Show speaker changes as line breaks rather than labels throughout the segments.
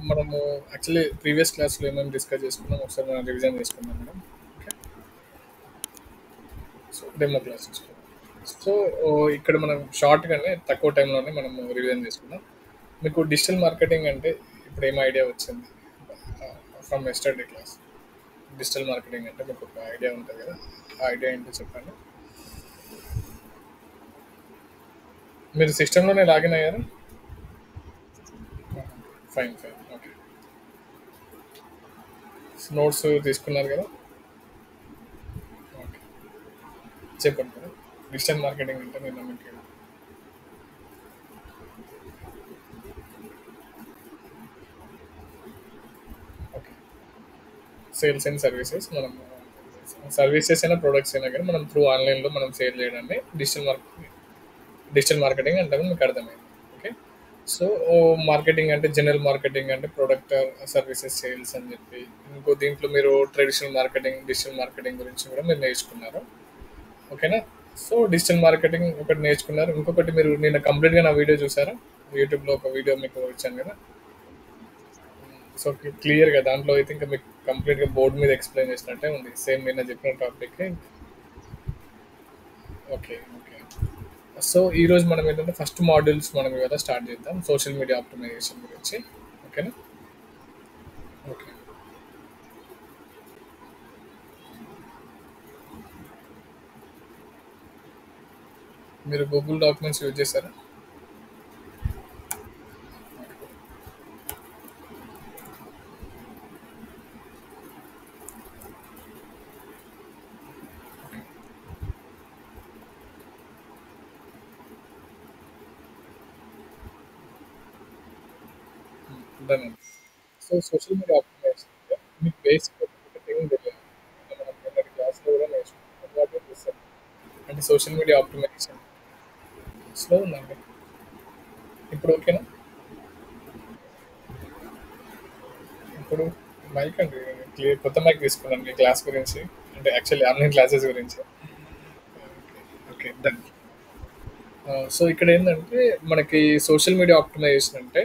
మనము actually previous క్లాస్లో ఏమేమి డిస్కస్ చేసుకున్నాం ఒకసారి మనం రివిజన్ చేసుకుందాం madam. Okay, so demo class చేసుకుందాం. సో ఇక్కడ మనం షార్ట్గానే తక్కువ టైంలోనే మనము రివిజన్ చేసుకుందాం. మీకు డిజిటల్ మార్కెటింగ్ అంటే ఇప్పుడు ఏం ఐడియా వచ్చింది from yesterday class? Digital marketing అంటే మీకు ఒక ఐడియా ఉంటుంది కదా, ఆ ఐడియా ఏంటో చెప్పండి. మీరు సిస్టంలోనే లాగిన్ అయ్యారా? Fine fine, okay. నోట్స్ తీసుకున్నారు కదా? ఓకే, చెప్పండి మేడం. డిజిటల్ మార్కెటింగ్ అంటే నేను మీకు ఓకే, సేల్స్ అండ్ సర్వీసెస్ మనం సర్వీసెస్ అయినా ప్రొడక్ట్స్ అయినా కానీ మనం త్రూ ఆన్లైన్లో మనం సేల్ చేయడాన్ని డిజిటల్ మార్కెటింగ్ అంటే మీకు అర్థమైంది. ఓకే, సో మార్కెటింగ్ అంటే జనరల్ మార్కెటింగ్ అంటే ప్రొడక్ట్ సర్వీసెస్ సేల్స్ అని చెప్పి, ఇంకో దీంట్లో మీరు ట్రెడిషనల్ మార్కెటింగ్ డిజిటల్ మార్కెటింగ్ గురించి కూడా మీరు నేర్చుకున్నారు. ఓకేనా? సో డిజిటల్ మార్కెటింగ్ ఒకటి నేర్చుకున్నారు. ఇంకొకటి మీరు నిన్న కంప్లీట్గా నా వీడియో చూసారా? యూట్యూబ్లో ఒక వీడియో మీకు ఇచ్చాను కదా. సో క్లియర్గా దాంట్లో అయితే ఇంకా మీకు కంప్లీట్గా బోర్డు మీద ఎక్స్ప్లెయిన్ చేసినట్టే ఉంది, సేమ్ నిన్న చెప్పిన టాపిక్. Okay okay. సో ఈరోజు మనం ఏంటంటే ఫస్ట్ మాడ్యూల్స్ మనం ఇవాళ స్టార్ట్ చేద్దాం, సోషల్ మీడియా ఆప్టిమైజేషన్ గురించి. ఓకేనా? ఓకే, మీరు గూగుల్ డాక్యుమెంట్స్ యూజ్ చేశారా? Done. So social media optimization అంటే మీకు బేసిక్ ఒకటి ఏం తెలియదు, అంటే మనం నిన్నటి క్లాస్లో కూడా నేర్చుకున్నాం వాట్ ఈస్ దిస్ అంటే సోషల్ మీడియా ఆప్టిమైజేషన్. స్లో ఉందండి, ఇప్పుడు ఓకేనా? ఇప్పుడు మైక్ అండి క్లియర్, కొత్త మైక్ తీసుకున్నాను మీ క్లాస్ గురించి, అంటే యాక్చువల్లీ ఆన్లైన్ క్లాసెస్ గురించి. Okay done. సో ఇక్కడ ఏంటంటే మనకి సోషల్ మీడియా ఆప్టిమైజేషన్ అంటే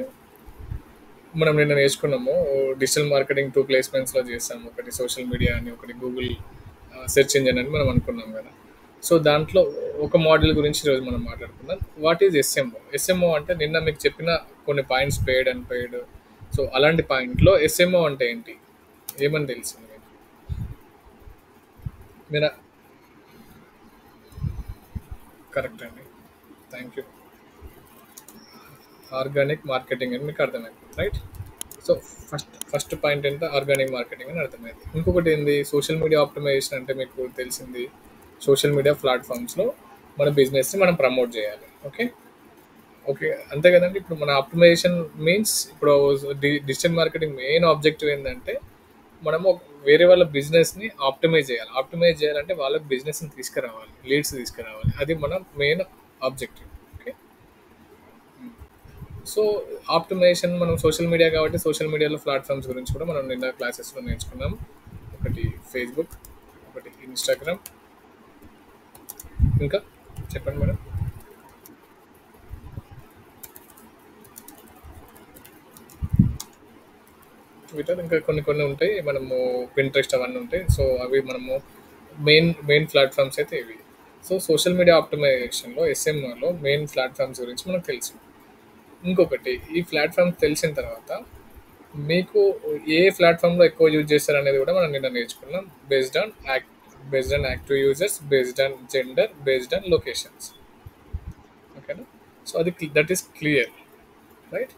మనం నిన్న నేర్చుకున్నాము. డిజిటల్ మార్కెటింగ్ టూ ప్లేస్మెంట్స్లో చేసాము, ఒకటి సోషల్ మీడియా అని, ఒకటి గూగుల్ సెర్చ్ ఇంజిన్ అని మనం అనుకున్నాం కదా. సో దాంట్లో ఒక మోడల్ గురించి ఈరోజు మనం మాట్లాడుకుందాం. What is SMO? ఎస్ఎంఓ అంటే నిన్న మీకు చెప్పిన కొన్ని points, paid and paid. So అలాంటి పాయింట్లో ఎస్ఎంఓ అంటే ఏంటి, ఏమని తెలిసింది మీకు? మీరు కరెక్ట్ అండి, థ్యాంక్ యూ. ఆర్గానిక్ మార్కెటింగ్ అని మీకు అర్థమైంది, రైట్? సో ఫస్ట్ పాయింట్ ఏంటంటే ఆర్గానిక్ మార్కెటింగ్ అని అర్థమైంది. ఇంకొకటి ఏంది, సోషల్ మీడియా ఆప్టిమైజేషన్ అంటే మీకు తెలిసింది సోషల్ మీడియా ప్లాట్ఫామ్స్లో మన బిజినెస్ని మనం ప్రమోట్ చేయాలి. ఓకే ఓకే, అంతే కదండి. ఇప్పుడు మన ఆప్టిమైజేషన్ మీన్స్ ఇప్పుడు డిజిటల్ మార్కెటింగ్ మెయిన్ ఆబ్జెక్టివ్ ఏంటంటే మనము వేరే వాళ్ళ బిజినెస్ని ఆప్టిమైజ్ చేయాలి. ఆప్టిమైజ్ చేయాలంటే వాళ్ళకి బిజినెస్ని తీసుకురావాలి, లీడ్స్ తీసుకురావాలి, అది మన main objective. Okay, so optimization మనం సోషల్ మీడియా కాబట్టి సోషల్ మీడియాలో ప్లాట్ఫామ్స్ గురించి కూడా మనం నిన్న క్లాసెస్లో నేర్చుకున్నాం. ఒకటి ఫేస్బుక్, ఒకటి ఇన్స్టాగ్రామ్, ఇంకా చెప్పండి మేడం. ట్విట్టర్, ఇంకా కొన్ని కొన్ని ఉంటాయి, మనము పింట్రెస్ట్ అవన్నీ ఉంటాయి. సో అవి మనము మెయిన్ ప్లాట్ఫామ్స్ అయితే ఇవి. సో సోషల్ మీడియా ఆప్టిమైజేషన్లో ఎస్ఎంఓలో మెయిన్ ప్లాట్ఫామ్స్ గురించి మనకు తెలుసు. ఇంకొకటి, ఈ ప్లాట్ఫామ్ తెలిసిన తర్వాత మీకు ఏ ప్లాట్ఫామ్లో ఎక్కువ యూజ్ చేస్తారు అనేది కూడా మనం నిన్న నేర్చుకున్నాం. Based on active users, based on gender, based on locations. ఓకేనా? సో అది దట్ ఈస్ క్లియర్, రైట్?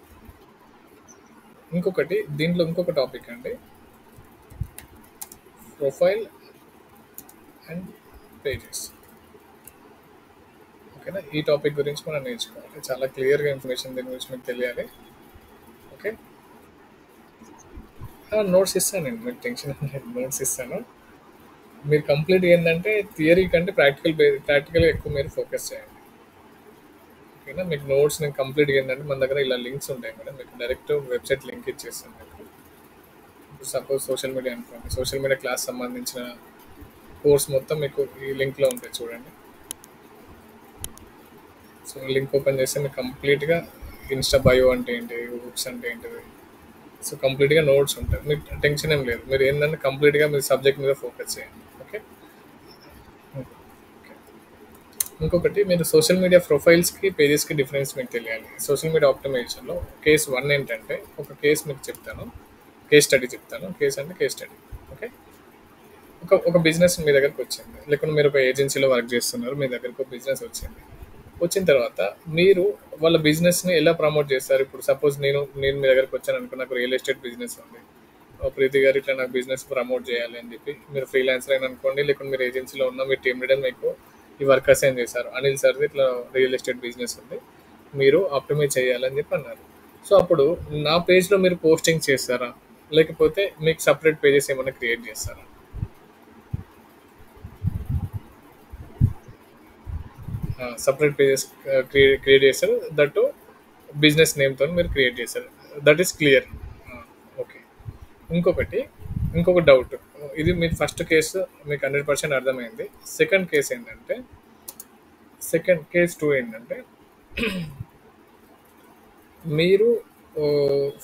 ఇంకొకటి దీంట్లో ఇంకొక టాపిక్ అండి, ప్రొఫైల్ అండ్ పేజెస్. ఓకేనా? ఈ టాపిక్ గురించి మనం నేర్చుకోవాలి, చాలా క్లియర్గా ఇన్ఫర్మేషన్ దీని గురించి మీకు తెలియాలి. ఓకే, నోట్స్ ఇస్తాను నేను, మీకు టెన్షన్ నోట్స్ ఇస్తాను. మీరు కంప్లీట్ ఏంటంటే థియరీ కంటే ప్రాక్టికల్గా ఎక్కువ మీరు ఫోకస్ చేయండి. ఓకేనా? మీకు నోట్స్ నేను కంప్లీట్గా ఏంటంటే మన దగ్గర ఇలా లింక్స్ ఉంటాయి మేడం, మీకు డైరెక్ట్ వెబ్సైట్ లింక్ ఇచ్చేస్తాను మీకు. సపోజ్ సోషల్ మీడియా అనుకోండి, సోషల్ మీడియా క్లాస్ సంబంధించిన కోర్స్ మొత్తం మీకు ఈ లింక్లో ఉంటుంది చూడండి. సో లింక్ ఓపెన్ చేస్తే మీకు కంప్లీట్గా ఇన్స్టా బయో అంటే ఏంటి, బుక్స్ అంటే ఏంటిది, సో కంప్లీట్గా నోట్స్ ఉంటాయి, మీకు టెన్షన్ ఏం లేదు. మీరు ఏంటంటే కంప్లీట్గా మీ సబ్జెక్ట్ మీద ఫోకస్ చేయండి. ఓకే. ఓకే. ఇంకొకటి, మీరు సోషల్ మీడియా ప్రొఫైల్స్కి పేజెస్కి డిఫరెన్స్ మీకు తెలియాలి. సోషల్ మీడియా ఆప్టిమైజేషన్లో కేస్ వన్ ఏంటంటే, ఒక కేస్ మీకు చెప్తాను, కేస్ స్టడీ చెప్తాను. కేస్ అంటే కేస్ స్టడీ. ఓకే. ఒక బిజినెస్ మీ దగ్గరకు వచ్చింది, లేకుంటే మీరు ఒక ఏజెన్సీలో వర్క్ చేస్తున్నారు, మీ దగ్గరకు ఒక బిజినెస్ వచ్చింది. వచ్చిన తర్వాత మీరు వాళ్ళ బిజినెస్ని ఎలా ప్రమోట్ చేస్తారు? ఇప్పుడు సపోజ్ నేను మీ దగ్గరకు వచ్చాను అనుకో, నాకు రియల్ ఎస్టేట్ బిజినెస్ ఉంది. ప్రీతి గారు ఇట్లా నాకు బిజినెస్ ప్రమోట్ చేయాలి అని చెప్పి, మీరు ఫ్రీలాన్సర్ అయిన అనుకోండి, లేకుంటే మీరు ఏజెన్సీలో ఉన్న మీ టీమ్ లీడర్ మీకు ఈ వర్క్ అసైన్ చేశారు, అనిల్ సార్ది ఇట్లా రియల్ ఎస్టేట్ బిజినెస్ ఉంది, మీరు ఆప్టిమైజ్ చేయాలని చెప్పి అన్నారు. సో అప్పుడు నా పేజ్లో మీరు పోస్టింగ్ చేస్తారా, లేకపోతే మీకు సపరేట్ పేజెస్ ఏమైనా క్రియేట్ చేస్తారా? సపరేట్ పేజెస్ క్రియేట్ చేస్తారు, దట్ బిజినెస్ నేమ్తో మీరు క్రియేట్ చేస్తారు. That is clear. ఓకే. ఇంకొకటి, ఇంకొక డౌట్. ఇది మీ ఫస్ట్ కేసు మీకు 100% అర్థమైంది. సెకండ్ కేసు ఏంటంటే, సెకండ్ కేస్ టూ ఏంటంటే, మీరు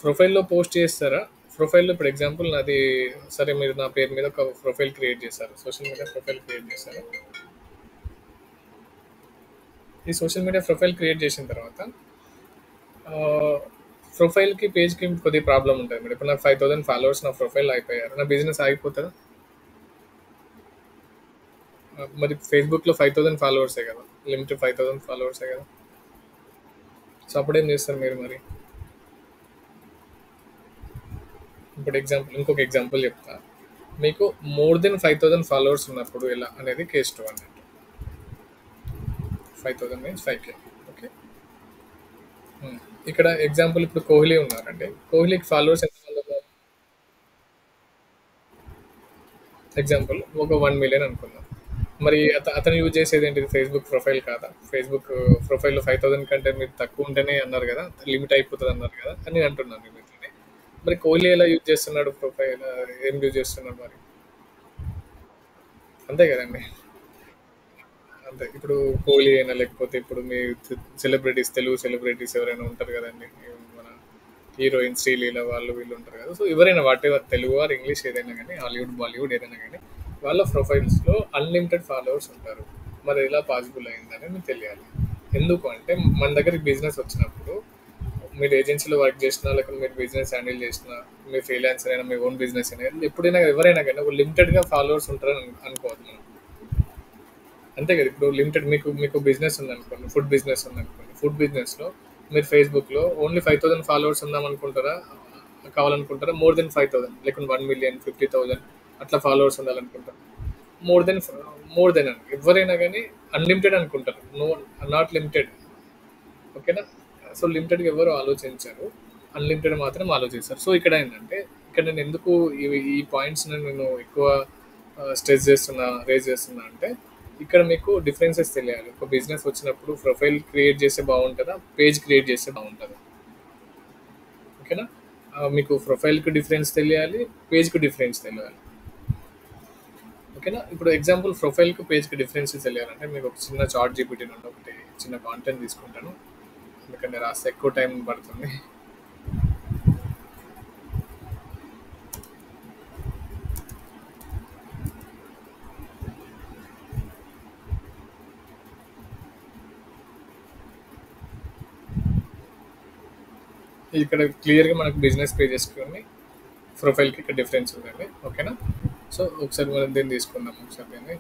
ప్రొఫైల్లో పోస్ట్ చేస్తారా? ప్రొఫైల్లో ఇప్పుడు ఎగ్జాంపుల్ నాది, సరే మీరు నా పేరు మీద ఒక ప్రొఫైల్ క్రియేట్ చేశారు, సోషల్ మీడియా ప్రొఫైల్ క్రియేట్ చేశారు. ఈ సోషల్ మీడియా ప్రొఫైల్ క్రియేట్ చేసిన తర్వాత ప్రొఫైల్కి పేజ్కి కొద్దిగా ప్రాబ్లం ఉంటుంది మేడం. ఇప్పుడు నాకు 5000 ఫాలోవర్స్ నా ప్రొఫైల్ అయిపోయారు, నా బిజినెస్ ఆగిపోతుందా? మరి ఫేస్బుక్లో 5000 ఫాలోవర్సే కదా, లిమిట్ 5000 ఫాలోవర్సే కదా. సో అప్పుడేం చేస్తారు మీరు మరి? ఇప్పుడు ఇంకొక ఎగ్జాంపుల్ చెప్తా. మీకు మోర్ దెన్ 5000 ఫాలోవర్స్ ఉన్నప్పుడు ఎలా అనేది కేస్ టూ అన్నట్టు. 5000 మీన్స్ 5K. ఓకే. ఇక్కడ ఎగ్జాంపుల్, ఇప్పుడు కోహ్లీ ఉన్నారండి, కోహ్లీకి ఫాలోవర్స్ ఎంతమంది ఉన్నారు? ఎగ్జాంపుల్ ఒక 1 మిలియన్ అనుకుందాం. మరి అతను యూజ్ చేసేది ఏంటిది? ఫేస్బుక్ ప్రొఫైల్ కాదా? ఫేస్బుక్ ప్రొఫైల్లో 5000 కంటే మీరు తక్కువ ఉంటేనే అన్నారు కదా, లిమిట్ అయిపోతుంది అన్నారు కదా అని నేను అంటున్నాను మీతోనే. మరి కోహ్లీ ఎలా యూజ్ చేస్తున్నాడు ప్రొఫైల్, ఏం యూజ్ చేస్తున్నాడు మరి? అంతే కదండి. అంతే. ఇప్పుడు కోహ్లీ అయినా, లేకపోతే ఇప్పుడు మీ సెలబ్రిటీస్, తెలుగు సెలబ్రిటీస్ ఎవరైనా ఉంటారు కదండి, మన హీరోయిన్ శ్రీలీల వాళ్ళు వీళ్ళు ఉంటారు కదా. సో ఎవరైనా whatever, Telugu or English ఏదైనా కానీ, హాలీవుడ్ బాలీవుడ్ ఏదైనా కానీ, వాళ్ళ ప్రొఫైల్స్లో అన్లిమిటెడ్ ఫాలోవర్స్ ఉంటారు. మరి ఎలా పాసిబుల్ అయిందని మీకు తెలియాలి. ఎందుకు అంటే, మన దగ్గరికి బిజినెస్ వచ్చినప్పుడు, మీరు ఏజెన్సీలో వర్క్ చేసినా, లేకపోతే మీరు బిజినెస్ హ్యాండిల్ చేసినా, మీ ఫ్రీలాన్సర్ అయినా, మీ ఓన్ బిజినెస్ అయినా, ఎప్పుడైనా ఎవరైనా కానీ ఒక లిమిటెడ్గా ఫాలోవర్స్ ఉంటారని అనుకోవద్దు మనం. అంతే కదా. ఇప్పుడు లిమిటెడ్, మీకు మీకు బిజినెస్ ఉందనుకోండి, ఫుడ్ బిజినెస్ ఉందనుకోండి, ఫుడ్ బిజినెస్లో మీరు ఫేస్బుక్లో ఓన్లీ 5000 ఫాలోవర్స్ ఉందామనుకుంటారా, కావాలనుకుంటారా? మోర్ దెన్ 5000, లేకుంటే 1 మిలియన్, 50,000 అట్లా ఫాలోవర్స్ ఉండాలనుకుంటారు? మోర్ దెన్, మోర్ దెన్ అని ఎవరైనా కానీ అన్లిమిటెడ్ అనుకుంటారు, నో, నాట్ లిమిటెడ్. ఓకేనా. సో లిమిటెడ్గా ఎవరు ఆలోచించారు, అన్లిమిటెడ్ మాత్రం ఆలోచిస్తారు. సో ఇక్కడ ఏంటంటే, ఇక్కడ నేను ఎందుకు ఈ పాయింట్స్ నేను ఎక్కువ రేజ్ చేస్తున్నా అంటే, ఇక్కడ మీకు డిఫరెన్సెస్ తెలియాలి. ఒక బిజినెస్ వచ్చినప్పుడు ప్రొఫైల్ క్రియేట్ చేస్తే బాగుంటుందా, పేజ్ క్రియేట్ చేస్తే బాగుంటుందా? ఓకేనా. మీకు ప్రొఫైల్కి డిఫరెన్స్ తెలియాలి, పేజ్కి డిఫరెన్స్ తెలియాలి. ఓకేనా. ఇప్పుడు ఎగ్జాంపుల్, ప్రొఫైల్కి పేజ్కి డిఫరెన్స్ తెలియాలంటే, మీకు ఒక చిన్న చార్ట్ జీపీటీ నుండి ఒకటి చిన్న కాంటెంట్ తీసుకుంటాను, ఎందుకంటే రాస్తే ఎక్కువ టైం పడుతుంది. ఇక్కడ క్లియర్గా మనకు బిజినెస్ పేజెస్కి ఉంది, ప్రొఫైల్కి ఇక్కడ డిఫరెన్స్ ఉందండి. ఓకేనా. సో ఒకసారి మనం దీన్ని తీసుకుందాం, ఒకసారి దీన్ని.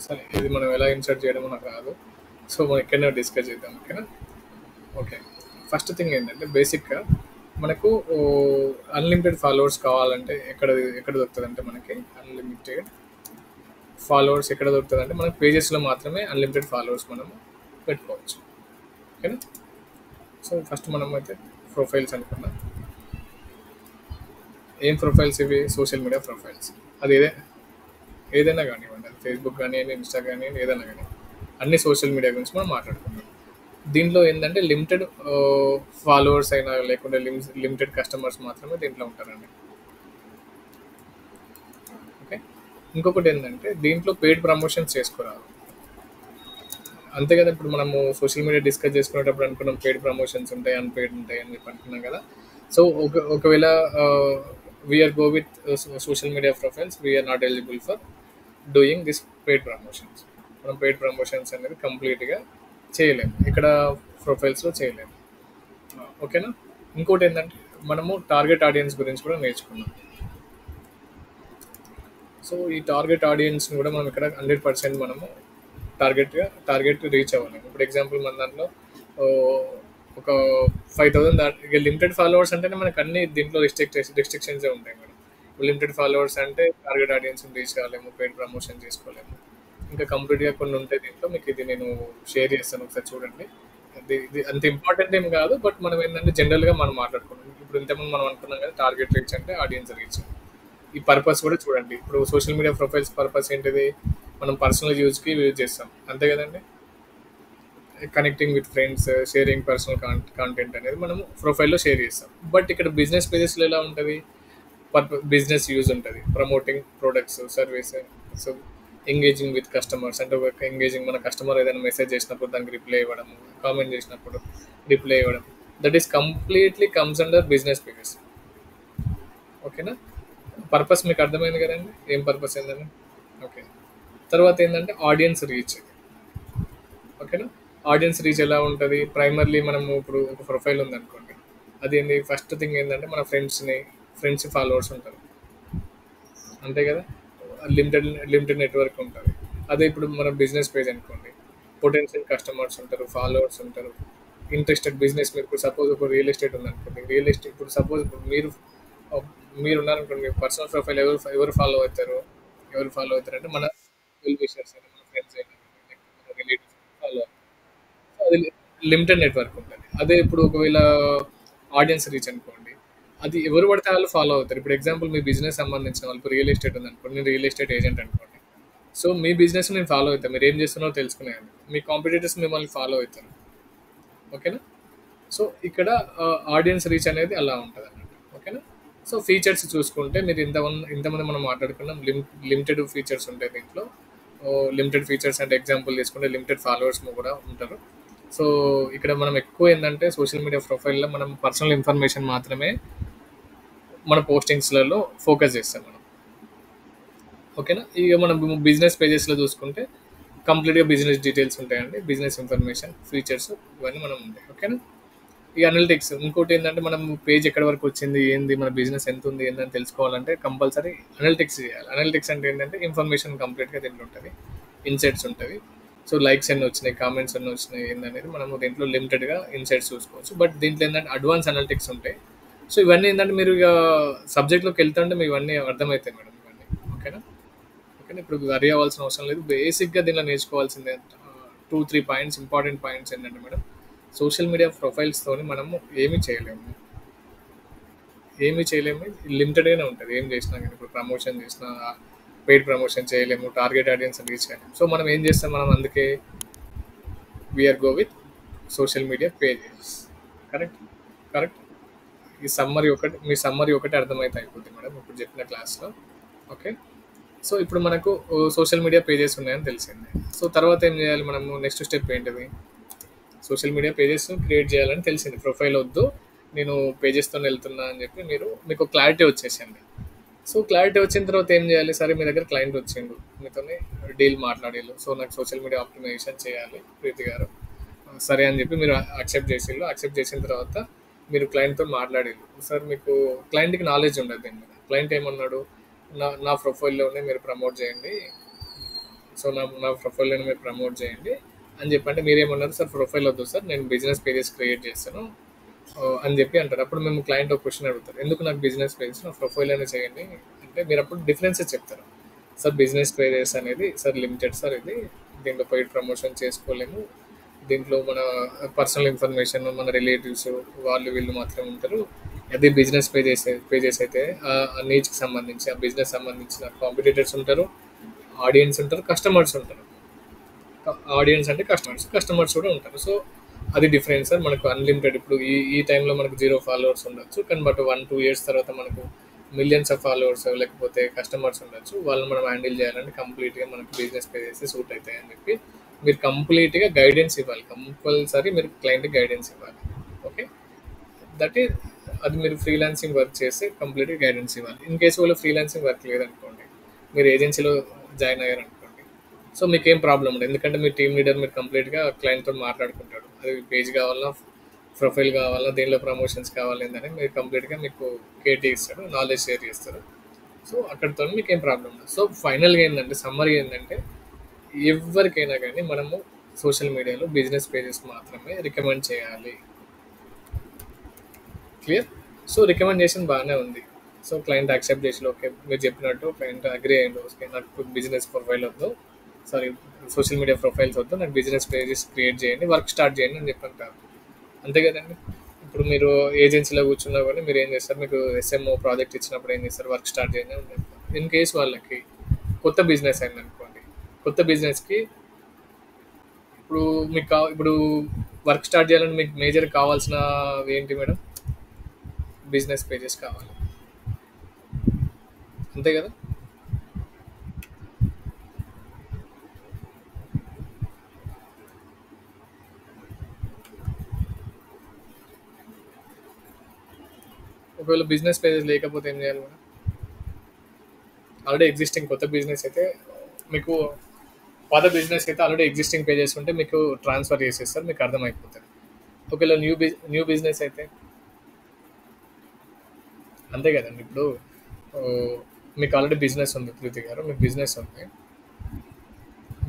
సరే, ఇది మనం ఎలా ఇన్సర్ట్ చేయడం నాకు రాదు, సో మనం ఇక్కడనే డిస్కస్ చేద్దాం. ఓకేనా. ఓకే. ఫస్ట్ థింగ్ ఏంటంటే, బేసిక్గా మనకు అన్లిమిటెడ్ ఫాలోవర్స్ కావాలంటే ఎక్కడ ఎక్కడ దొరుకుతుంది అంటే, మనకి అన్లిమిటెడ్ ఫాలోవర్స్ ఎక్కడ దొరుకుతుంది అంటే, మనకి పేజెస్లో మాత్రమే అన్లిమిటెడ్ ఫాలోవర్స్ మనము పెట్టుకోవచ్చు. ఓకేనా. సో ఫస్ట్ మనం అయితే ప్రొఫైల్స్ అనుకున్నాం. ఏం ప్రొఫైల్స్ ఇవి? Social media profiles. అది ఏదైనా కానివ్వండి, అది ఫేస్బుక్ కానివ్వండి, ఇన్స్టా కానివ్వండి, ఏదైనా కానీ, అన్ని సోషల్ మీడియా గురించి మనం మాట్లాడుకుంటాం. దీంట్లో ఏంటంటే, లిమిటెడ్ ఫాలోవర్స్ అయినా, లేకుంటే లిమిటెడ్ కస్టమర్స్ మాత్రమే దీంట్లో ఉంటారండి. ఇంకొకటి ఏంటంటే దీంట్లో పెయిడ్ ప్రమోషన్స్ చేసుకోరాదు. అంతే కదా! ఇప్పుడు మనము సోషల్ మీడియా డిస్కస్ చేసుకునేటప్పుడు అనుకున్నాం పెయిడ్ ప్రమోషన్స్ ఉంటాయి, అన్‌పెయిడ్ ఉంటాయి అని చెప్పి అనుకున్నాం కదా! సో, ఒకవేళ we are go with social media profiles we are not eligible for doing this paid promotions. మనం పెయిడ్ ప్రమోషన్స్ అనేది కంప్లీట్‌గా చేయలేము. ఇక్కడ ప్రొఫైల్స్‌లో చేయలేము. ఓకేనా? ఇంకోటేంటంటే మనము టార్గెట్ ఆడియన్స్ గురించి కూడా నేర్చుకున్నాం. సో, ఈ టార్గెట్ ఆడియన్స్‌ని కూడా మనం ఇక్కడ 100% మనము టార్గెట్ రీచ్ అవ్వాలి. ఇప్పుడు ఎగ్జాంపుల్ మన దాంట్లో ఓహ్, ఒక 5000 ఇక లిమిటెడ్ ఫాలోవర్స్ అంటేనే మనకు అన్ని దీంట్లో రిస్ట్రిక్షన్సే ఉంటాయి మేడం. లిమిటెడ్ ఫాలోవర్స్ అంటే టార్గెట్ ఆడియన్స్‌ని రీచ్ కాలేము, పెయిడ్ ప్రమోషన్ చేసుకోలేము. ఇంకా కంప్లీట్‌గా కొన్ని ఉంటాయి దీంట్లో. మీకు ఇది నేను షేర్ చేస్తాను ఒకసారి చూడండి. ఇది అంత ఇంపార్టెంట్ ఏం కాదు. బట్ మనం ఏంటంటే జనరల్‌గా మనం మాట్లాడుకున్నాం. ఇప్పుడు ఇంతకుముందు మనం అనుకున్నాం కదా! టార్గెట్ రీచ్ అంటే ఆడియన్స్ రీచ్. ఈ పర్పస్ కూడా చూడండి. ఇప్పుడు సోషల్ మీడియా ప్రొఫైల్స్ పర్పస్ ఏంటిది? మనం పర్సనల్ యూజ్‌కి యూజ్ చేస్తాం. అంతే కదండీ! Connecting with friends, sharing personal content అనేది మనము ప్రొఫైల్‌లో షేర్ చేస్తాం. బట్ ఇక్కడ బిజినెస్ పేజెస్‌లో ఎలా ఉంటది? బిజినెస్ యూజ్ ఉంటది. Promoting products, service. So, engaging with customers అంటే ఒక ఎంగేజింగ్ మన కస్టమర్ ఏదైనా మెసేజ్ చేసినప్పుడు దానికి రిప్లై ఇవ్వడం, కామెంట్ చేసినప్పుడు రిప్లై ఇవ్వడం. That is completely comes under business pages. ఓకేనా? పర్పస్ మీకు అర్థమైంది కదండీ! ఏం పర్పస్ ఏందని? ఓకే. తర్వాత ఏందంటే ఆడియన్స్ రీచ్. ఓకేనా? ఆడియన్స్ రీచ్ ఎలా ఉంటది? ప్రైమర్‌లీ మనము ఇప్పుడు ఒక ప్రొఫైల్ ఉందనుకోండి. అదేంది ఫస్ట్ థింగ్ ఏందంటే మన ఫ్రెండ్స్ ఫాలోవర్స్ ఉంటారు. అంతే కదా! లిమిటెడ్ నెట్‌వర్క్ ఉంటది. అదే ఇప్పుడు మన బిజినెస్ పేజ్ అనుకోండి. పొటెన్షియల్ కస్టమర్స్ ఉంటారు, ఫాలోవర్స్ ఉంటారు. ఇంట్రెస్టెడ్ బిజినెస్ మీరు ఇప్పుడు సపోజ్ ఒక రియల్ ఎస్టేట్ ఉందనుకోండి. రియల్ ఎస్టేట్ ఇప్పుడు సపోజ్ ఇప్పుడు ఆహ్, మీరున్నారనుకోండి. మీ పర్సనల్ ప్రొఫైల్ ఎవరు ఫాలో అవుతారు? ఎవరు ఫాలో అవుతారంటే మన వెల్ విషర్స్ అయినా, మన ఫ్రెండ్స్ అయినా, లేకపోతే మన రిలేటివ్స్ ఫాలో అవుతారు. అది లిమిటెడ్ నెట్వర్క్ ఉంటది. అదే ఇప్పుడు ఒకవేళ ఆడియన్స్ రీచ్ అనుకోండి. అది ఎవరు పడితే వాళ్ళు ఫాలో అవుతారు. ఇప్పుడు ఎగ్జాంపుల్ మీ బిజినెస్ సంబంధించిన వాళ్ళు ఇప్పుడు రియల్ ఎస్టేట్ ఉందనుకోండి. నేను రియల్ ఎస్టేట్ ఏజెంట్ అనుకోండి. సో, మీ బిజినెస్ నేను ఫాలో అవుతాను. మీరు ఏం చేస్తున్నారో తెలుసుకునేందుకు. మీ కాంపిటీటర్స్ మిమ్మల్ని ఫాలో అవుతారు. ఓకేనా? సో, ఇక్కడ ఆడియన్స్ రీచ్ అనేది అలా ఉంటదన్నమాట. ఓకేనా? సో, ఫీచర్స్ చూసుకుంటే మీరు ఇంతమంది మనం మాట్లాడుకున్నాం. లిమిటెడ్ ఫీచర్స్ ఉంటాయి దీంట్లో. లిమిటెడ్ ఫీచర్స్ అంటే ఎగ్జాంపుల్ తీసుకుంటే లిమిటెడ్ ఫాలోవర్స్ కూడా ఉంటారు. సో, ఇక్కడ మనం ఎక్కువ ఏందంటే సోషల్ మీడియా ప్రొఫైల్‌లో మనం పర్సనల్ ఇన్ఫర్మేషన్ మాత్రమే మన పోస్టింగ్స్‌లలో ఫోకస్ చేస్తాం మనం. ఓకేనా? ఇక మనం బిజినెస్ పేజెస్‌లో చూసుకుంటే కంప్లీట్‌గా బిజినెస్ డీటెయిల్స్ ఉంటాయండి. బిజినెస్ ఇన్ఫర్మేషన్, ఫీచర్స్ ఇవన్నీ మనం ఉంటాయి. ఓకేనా? ఈ అనలిటిక్స్ ఇంకోటేందంటే మనం పేజ్ ఎక్కడి వరకు వచ్చింది, ఏంది, మన బిజినెస్ ఎంతుంది, ఏందని తెలుసుకోవాలంటే కంపల్సరీ అనలిటిక్స్ చేయాలి. అనలిటిక్స్ అంటే ఏంటంటే ఇన్ఫర్మేషన్ కంప్లీట్‌గా దీంట్లో ఉంటది. ఇన్సైట్స్ ఉంటది. సో, లైక్స్ ఎన్ని వచ్చినాయి, కామెంట్స్ ఎన్ని వచ్చినాయి ఏందనేది మనము దీంట్లో లిమిటెడ్‌గా ఇన్సైట్స్ చూసుకోవచ్చు. బట్ దీంట్లో ఏందంటే అడ్వాన్స్ అనలిటిక్స్ ఉంటాయి. సో, ఇవన్నీ ఏందంటే మీరు ఇక సబ్జెక్ట్‌లోకి వెళ్తుంటే మీకు ఇవన్నీ అర్థమైతాయి మేడం ఇవన్నీ. ఓకేనా? ఓకేనా? ఇప్పుడు వరీ అవ్వాల్సిన అవసరం లేదు. బేసిక్‌గా దీనిలో నేర్చుకోవాల్సింది 2, 3 పాయింట్స్ ఇంపార్టెంట్ పాయింట్స్ ఏంటంటే మేడం సోషల్ మీడియా ప్రొఫైల్స్‌తోని మనము ఏమి చేయలేము. ఏమి చేయలేము. లిమిటెడ్‌గానే ఉంటది. ఏం చేసినా గాని. ఇప్పుడు ప్రమోషన్ చేసినా, పెయిడ్ ప్రమోషన్ చేయలేము. టార్గెట్ ఆడియన్స్‌ని రీచ్ చేయలేము. సో, మనం ఏం చేస్తాం మనం అందుకే we are go with social media pages. Correct? Correct? మీ సమ్మరీ ఒకటి అర్థమైతే అయిపోద్ది మేడం ఇప్పుడు చెప్పిన క్లాస్‌లో. ఓకే. సో, ఇప్పుడు మనకు సోషల్ మీడియా పేజెస్ ఉన్నాయని తెలిసింది. సో, తర్వాత ఏం చేయాలి మనము? నెక్స్ట్ స్టెప్ ఏంటిది? సోషల్ మీడియా పేజెస్ క్రియేట్ చేయాలని తెలిసింది. ప్రొఫైల్ వద్దు. నేను పేజెస్‌తోని వెళ్తున్నా అని చెప్పి మీకు క్లారిటీ వచ్చేసింది. సో, క్లారిటీ వచ్చిన తర్వాత ఏం చేయాలి? సరే మీ దగ్గర క్లయింట్ వచ్చిండు. మీతోని డీల్ మాట్లాడిల్లు. సో, నాకు సోషల్ మీడియా ఆప్టిమైజేషన్ చేయాలి ప్రీతి గారు. సరే అని చెప్పి మీరు యాక్సెప్ట్ చేసిల్లు. యాక్సెప్ట్ చేసిన తర్వాత మీరు క్లయింట్‌తో మాట్లాడిల్లు. సార్ మీకు క్లయింట్‌కి నాలెడ్జ్ ఉండదు దీని మీద. క్లయింట్ ఏమన్నాడు? నా ప్రొఫైల్‌లోనే మీరు ప్రమోట్ చేయండి. సో, నా ప్రొఫైల్‌లోనే మీరు ప్రమోట్ చేయండి అని చెప్పి అంటే మీరేమన్నారు? సార్ ప్రొఫైల్ వద్దు సార్. నేను బిజినెస్ పేజెస్ క్రియేట్ చేస్తాను అని చెప్పి అంటారు. అప్పుడు మేము క్లయింట్ ఒక క్వశ్చన్ అడుగుతారు. ఎందుకు నాకు బిజినెస్ పేజెస్ నా ప్రొఫైల్‌లోనే చేయండి అంటే మీరు అప్పుడు డిఫరెన్సెస్ చెప్తారు. సార్ బిజినెస్ పేజెస్ అనేది సార్ లిమిటెడ్ సార్ ఇది. దీంట్లో పెయిడ్ ప్రమోషన్ చేసుకోలేము. దీంట్లో మన పర్సనల్ ఇన్ఫర్మేషన్, మన రిలేటివ్స్ వాళ్ళు వీళ్ళు మాత్రమే ఉంటారు. అదే బిజినెస్ పేజెస్ అయితే ఆ నీడ్స్‌కి సంబంధించి, ఆ బిజినెస్ సంబంధించిన కాంపిటీటర్స్ ఉంటారు, ఆడియన్స్ ఉంటారు, కస్టమర్స్ ఉంటారు. ఆడియన్స్ అంటే కస్టమర్స్ కూడా ఉంటారు. సో, అది డిఫరెన్స్ సార్. మనకు అన్‌లిమిటెడ్ ఇప్పుడు ఈ ఈ టైంలో మనకు 0 ఫాలోవర్స్ ఉండొచ్చు. కానీ బట్ 1, 2 ఇయర్స్ తర్వాత మనకు మిలియన్స్ ఆఫ్ ఫాలోవర్స్ లేకపోతే కస్టమర్స్ ఉండొచ్చు. వాళ్ళని మనం హ్యాండిల్ చేయాలంటే కంప్లీట్‌గా మనకి బిజినెస్ పేజెస్ సూట్ అయితాయని చెప్పి మీరు కంప్లీట్‌గా గైడెన్స్ ఇవ్వాలి. కంపల్సరీ మీరు క్లయింట్‌కి గైడెన్స్ ఇవ్వాలి. ఓకే. దట్ ఈస్ అది మీరు ఫ్రీలాన్సింగ్ వర్క్ చేస్తే కంప్లీట్‌గా గైడెన్స్ ఇవ్వాలి. ఇన్ కేస్ ఒకవేళ ఫ్రీలాన్సింగ్ వర్క్ లేదనుకోండి, మీరు ఏజెన్సీలో జాయిన్ అయ్యారనుకోండి. సో మీకేం ప్రాబ్లమ్ ఉండదు. ఎందుకంటే మీ టీమ్ లీడర్ మీరు కంప్లీట్‌గా క్లయింట్‌తో మాట్లాడుకుంటాడు. అది పేజ్ కావాలన్నా, ప్రొఫైల్ కావాలన్నా, దేనిలో ప్రమోషన్స్ కావాలి ఏందని మీరు కంప్లీట్‌గా మీకు కేటీ ఇస్తాడు. నాలెడ్జ్ షేర్ చేస్తారు. సో అక్కడితో మీకేం ప్రాబ్లమ్ ఉండదు. సో ఫైనల్‌గా ఏందంటే సమ్మరీ ఏందంటే ఎవరికైనా గానీ మనము సోషల్ మీడియాలో బిజినెస్ పేజెస్ మాత్రమే రికమెండ్ చేయాలి. క్లియర్. సో రికమెండేషన్ బాగానే ఉంది. సో క్లయింట్ యాక్సెప్ట్ చేసి ఓకే మీరు చెప్పినట్టు క్లయింట్ అగ్రి అయ్యిండు. ఓకే నాకు బిజినెస్ ప్రొఫైల్ వద్దు, సారీ సోషల్ మీడియా ప్రొఫైల్స్ వద్దు, నాకు బిజినెస్ పేజెస్ క్రియేట్ చేయండి, వర్క్ స్టార్ట్ చేయండి అని చెప్పంటారు. అంతే కదండి. ఇప్పుడు మీరు ఏజెన్సీలో కూర్చున్నా కూడా మీరు ఏం చేస్తారు, మీకు ఎస్ఎంఓ ప్రాజెక్ట్ ఇచ్చినప్పుడు ఏం చేస్తారు, వర్క్ స్టార్ట్ చేయండి అని చెప్తారు. ఇన్ కేస్ వాళ్ళకి కొత్త బిజినెస్ అయింది అనుకోండి, కొత్త బిజినెస్కి ఇప్పుడు మీకు ఇప్పుడు వర్క్ స్టార్ట్ చేయాలని మీకు మేజర్ కావాల్సిన ఏంటి మేడం, బిజినెస్ పేజెస్ కావాలి. అంతే కదా. ఒకవేళ బిజినెస్ పేజెస్ లేకపోతే ఏం చేయాలి మేడం. ఆల్రెడీ ఎగ్జిస్టింగ్ కొత్త బిజినెస్ అయితే మీకు, పాత బిజినెస్ అయితే ఆల్రెడీ ఎగ్జిస్టింగ్ పేజెస్ ఉంటే మీకు ట్రాన్స్ఫర్ చేసేస్తారు, మీకు అర్థమైపోతుంది. ఒకవేళ న్యూ బిజినెస్ అయితే అంతే కదండి. ఇప్పుడు ఆ, మీకు ఆల్రెడీ బిజినెస్ ఉంది ప్రీతి గారు, మీకు బిజినెస్ ఉంది.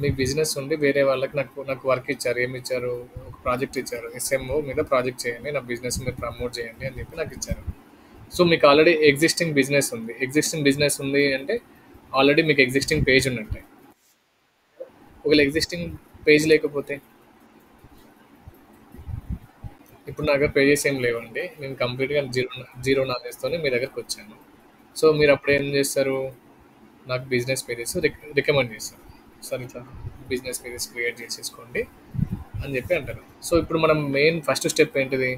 మీకు బిజినెస్ ఉండి వేరే వాళ్ళకి నాకు వర్క్ ఇచ్చారు, ఏమి ఇచ్చారు, ఒక ప్రాజెక్ట్ ఇచ్చారు, ఎస్ఎంఓ మీద ప్రాజెక్ట్ చేయండి, నా బిజినెస్ మీరు ప్రమోట్ చేయండి అని చెప్పి నాకు ఇచ్చారు. సో మీకు ఆల్రెడీ ఎగ్జిస్టింగ్ బిజినెస్ ఉంది. ఎగ్జిస్టింగ్ బిజినెస్ ఉంది అంటే ఆల్రెడీ మీకు ఎగ్జిస్టింగ్ పేజ్ ఉన్నట్టే. ఒకవేళ ఎగ్జిస్టింగ్ పేజ్ లేకపోతే, ఇప్పుడు నా దగ్గర పేజెస్ ఏం లేవండి, నేను కంప్లీట్గా జీరో నాలెడ్జ్తోనే మీ దగ్గరకు వచ్చాను. సో మీరు అప్పుడు ఏం చేస్తారు, నాకు బిజినెస్ పేజెస్ రికమెండ్ చేస్తారు. సరే ఇట్లా బిజినెస్ పేజెస్ క్రియేట్ చేసేసుకోండి అని చెప్పి అంటారు. సో ఇప్పుడు మనం మెయిన్ ఫస్ట్ స్టెప్ ఏంటిది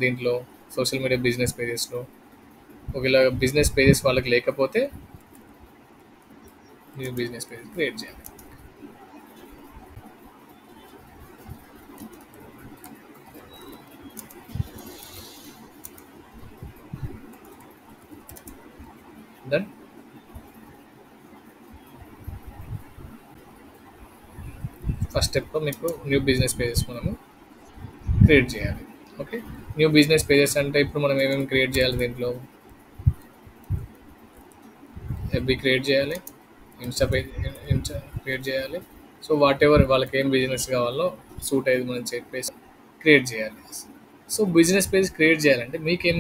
దీంట్లో, సోషల్ మీడియా బిజినెస్ పేజెస్లో ఒకవేళ బిజినెస్ పేజెస్ వాళ్ళకి లేకపోతే న్యూ బిజినెస్ పేజ్ క్రియేట్ చేయాలి. దెన్ ఫస్ట్ స్టెప్లో మీకు న్యూ బిజినెస్ పేజెస్ మనము క్రియేట్ చేయాలి. ఓకే. న్యూ బిజినెస్ పేజెస్ అంటే ఇప్పుడు మనం ఏమేమి క్రియేట్ చేయాలి దీంట్లో, ఎఫ్బి క్రియేట్ చేయాలి, ఇన్స్టా పేజ్ ఇన్స్టా క్రియేట్ చేయాలి. సో వాట్ ఎవర్ వాళ్ళకి ఏం బిజినెస్ కావాలో సూట్ అయ్యేది మనం చెప్పేసి క్రియేట్ చేయాలి. సో బిజినెస్ పేజ్ క్రియేట్ చేయాలంటే మీకేం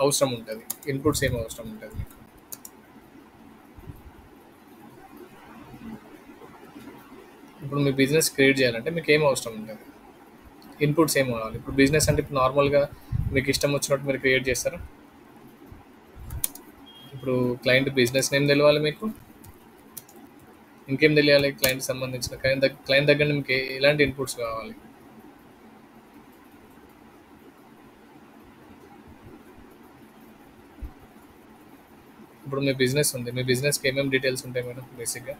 అవసరం ఉంటుంది, ఇన్పుట్స్ ఏం అవసరం ఉంటుంది మీకు. ఇప్పుడు మీ బిజినెస్ క్రియేట్ చేయాలంటే మీకు ఏం అవసరం ఉంటుంది, ఇన్పుట్స్ ఏం కావాలి. ఇప్పుడు బిజినెస్ అంటే ఇప్పుడు నార్మల్గా మీకు ఇష్టం వచ్చినట్టు మీరు క్రియేట్ చేస్తారా. ఇప్పుడు క్లయింట్ బిజినెస్ నేమ్ తెలవాలి మీకు, ఇంకేం తెలియాలి క్లయింట్ సంబంధించిన, క్లయింట్ దగ్గర మీకు ఎలాంటి ఇన్పుట్స్ కావాలి. ఇప్పుడు మీ బిజినెస్ ఉంది, మీ బిజినెస్కి ఏమేమి డీటెయిల్స్ ఉంటాయి మేడం బేసిక్గా.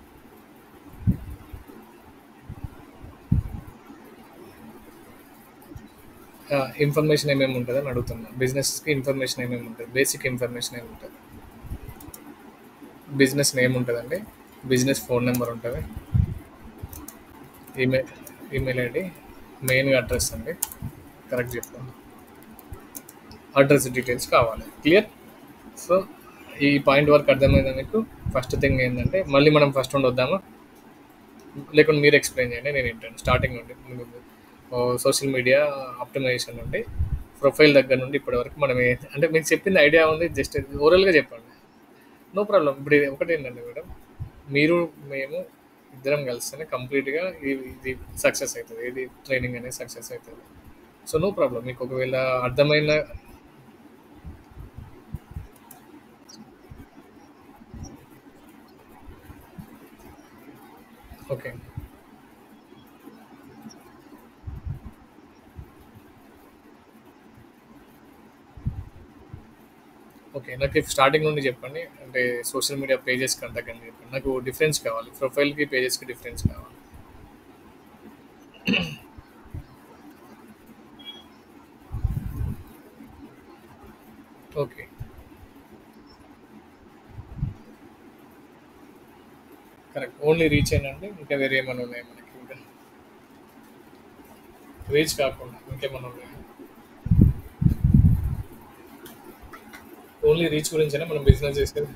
ఇన్ఫర్మేషన్ ఏమేమి ఉంటుంది అని అడుగుతున్నా. బిజినెస్కి ఇన్ఫర్మేషన్ ఏమేమి ఉంటుంది, బేసిక్ ఇన్ఫర్మేషన్ ఏమి ఉంటుంది. బిజినెస్ నేమ్ ఉంటుందండి, బిజినెస్ ఫోన్ నెంబర్ ఉంటుంది, ఈమెయిల్ ఈమెయిల్ ఐడి, మెయిన్గా అడ్రస్ అండి, కరెక్ట్ చెప్పండి, అడ్రస్ డీటెయిల్స్ కావాలి. క్లియర్. సో ఈ పాయింట్ వరకు అర్థమైందా మీకు. ఫస్ట్ థింగ్ ఏంటంటే మళ్ళీ మనం ఫస్ట్ నుండి వద్దామా, లేకుంటే మీరు ఎక్స్ప్లెయిన్ చేయండి, నేను ఏంటంటే స్టార్టింగ్ నుండి సోషల్ మీడియా ఆప్టిమైజేషన్ నుండి ప్రొఫైల్ దగ్గర నుండి ఇప్పటి వరకు మనం అంటే మీకు చెప్పింది ఐడియా ఉంది, జస్ట్ ఓవరాల్గా చెప్పండి. No problem. ఇప్పుడు ఇది ఒకటి ఏంటంటే మేడం, మీరు మేము ఇద్దరం కలిస్తేనే కంప్లీట్గా ఇది సక్సెస్ అవుతుంది, ఇది ట్రైనింగ్ అనేది సక్సెస్ అవుతుంది. So no problem. మీకు ఒకవేళ అర్థమైన, ఓకే ఓకే ఓకే. నాకు స్టార్టింగ్ నుండి చెప్పండి. అంటే సోషల్ మీడియా పేజెస్‌కి అంతకని చెప్పండి. నాకు డిఫరెన్స్ కావాలి. ప్రొఫైల్‌కి, పేజెస్‌కి డిఫరెన్స్ కావాలి. ఓకే. కరెక్ట్. ఓన్లీ రీచ్ ఏనండి? ఇంకా వేరే ఏమైనా ఉన్నాయా మనకి ఇంకా? రీచ్ కాకుండా ఇంకేమన్నా ఉన్నాయా? ఓన్లీ రీచ్ గురించేనా మనం బిజినెస్ చేసేది?